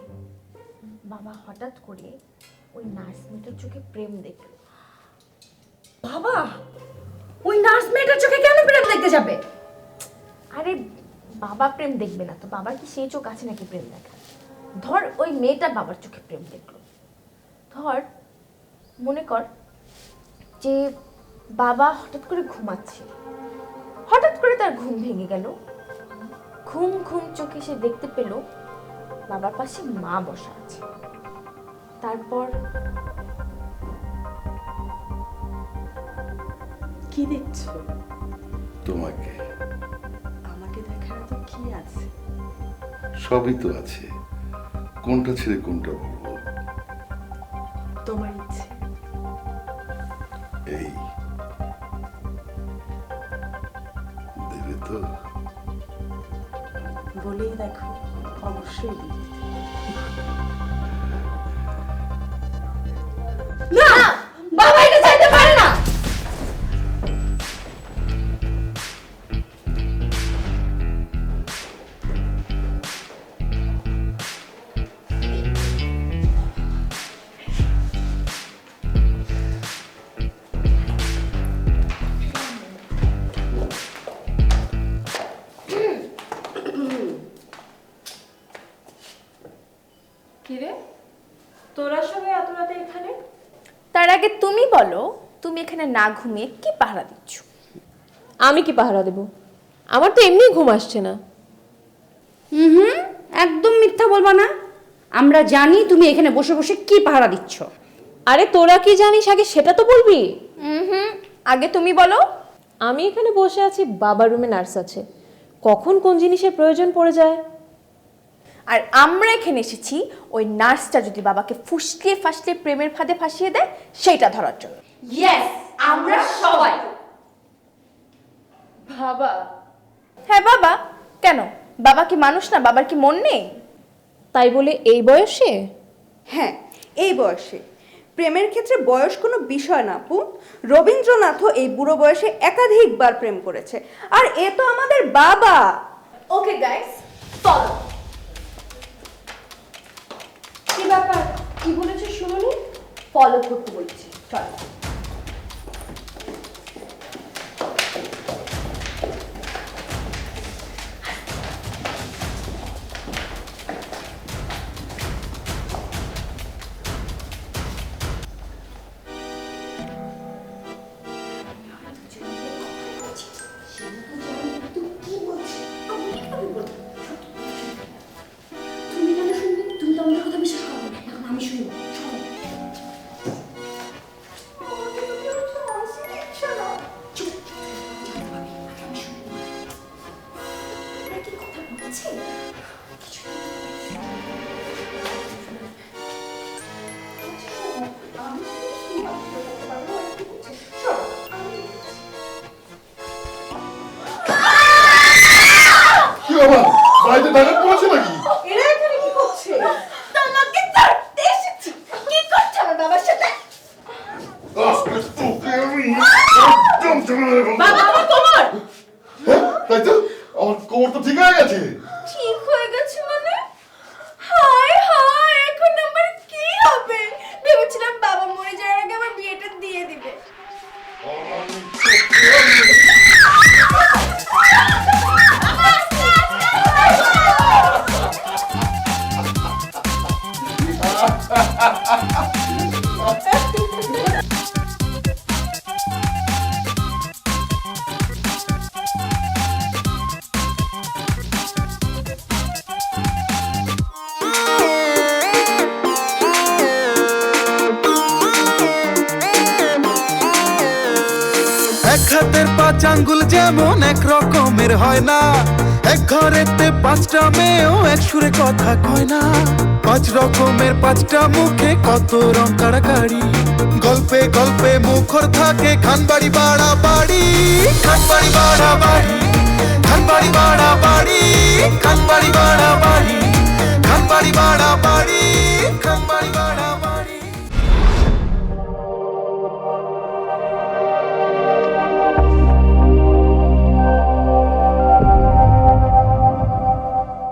বাবা হঠাৎ করে ওই নার্স মেয়েটার চোখে প্রেম দেখল। বাবা ওই নার্স মেয়েটার চোখে কেন প্রেম দেখতে যাবে? আরে বাবা প্রেম দেখবে না তো, বাবার কি সেই চোখ আছে নাকি প্রেম দেখা? ধর ওই মেয়েটা বাবার চোখে প্রেম দেখলো। ধর মনে কর যে বাবা হঠাৎ করে ঘুমাচ্ছে, হঠাৎ করে তার ঘুম ভেঙে গেল। ঘুম ঘুম চোখে সে দেখতে পেল বাবার পাশে মা বসা আছে। তারপর কি দেখছো? তোমাকে। আমাকে দেখার তো কি আছে? সবই তো আছে, কোনটা ছেড়ে কোনটা বলবো? তোমার ইচ্ছে। এই দেবে তো? বলেই দেখো, অবশ্যই দিই। না বাবা এটা চাইতে পারে না। কিরে, তোরা সবাই এত রাতে এখানে? তার আগে তুমি বলো, তুমি এখানে না ঘুমিয়ে কি পাহারা দিচ্ছ? আমি কি পাহারা দেব? আমার তো এমনি ঘুম আসছে না। একদম মিথ্যা বলবা না। আমরা জানি তুমি এখানে বসে বসে কি পাহারা দিচ্ছ। আরে তোরা কি জানিস আগে সেটা তো বলবি। আগে তুমি বলো। আমি এখানে বসে আছি, বাবার রুমে নার্স আছে, কখন কোন জিনিসের প্রয়োজন পড়ে যায়। আর আমরা এখানে এসেছি ওই নার্সটা যদি বাবাকে ফুসলিয়ে ফাসলিয়ে প্রেমের ফাঁদে ফাঁসিয়ে দেয় সেইটা ধরার জন্য। ইয়েস, আমরা সবাই। বাবা? হ্যাঁ বাবা। কেন, বাবা কি মানুষ না? বাবার কি মন নেই? তাই বলে এই বয়সে? হ্যাঁ, এই বয়সে। প্রেমের ক্ষেত্রে বয়স কোনো বিষয় না আপু। রবীন্দ্রনাথও এই বুড়ো বয়সে একাধিকবার প্রেম করেছে, আর এ তো আমাদের বাবা। Okay guys, follow. কি ব্যাপার, কি বলেছে শুনুনি? ফলো করতে বলছি, চল। তুমি কেন শুনবে? তুমি তো আমাদের কথা বিশ্বাস করো না, এখন আমি শুনবো। কি বাবা, বাড়িতে ডাকাত পড়েছে নাকি? এরা এখানে কি করছে? তোমাকে ধরতে এসেছি। কি করছো আমার বাবার সাথে? আজকে তোকে আমি একদম চলে যাবো। বাবা আমার কোমর! হ্যাঁ, তাই তো, আমার কোমর তো ঠিক হয়ে গেছে। ঠিক হয়ে গেছে মানে? হায় হায়, এখন আমার কি হবে? ভেবেছিলাম বাবা মরে যাওয়ার আগে আমার বিয়েটা দিয়ে দিবে। এক হাতের পাঁচ আঙ্গুল যেমন এক রকমের হয় না, এক ঘরেতে পাঁচটা মেয়েও এক সুরে কথা কয় না। পাঁচ রকমের পাঁচটা মুখে কত রং কাড়াকাড়ি, গল্পে গল্পে মুখর থাকে খানবাড়ি বাড়া বাড়ি, খানবাড়ি বাড়া বাড়ি, খানবাড়ি বাড়া বাড়ি, খানবাড়ি বাড়া বাড়ি, খানবাড়ি বাড়া বাড়ি, খানবাড়ি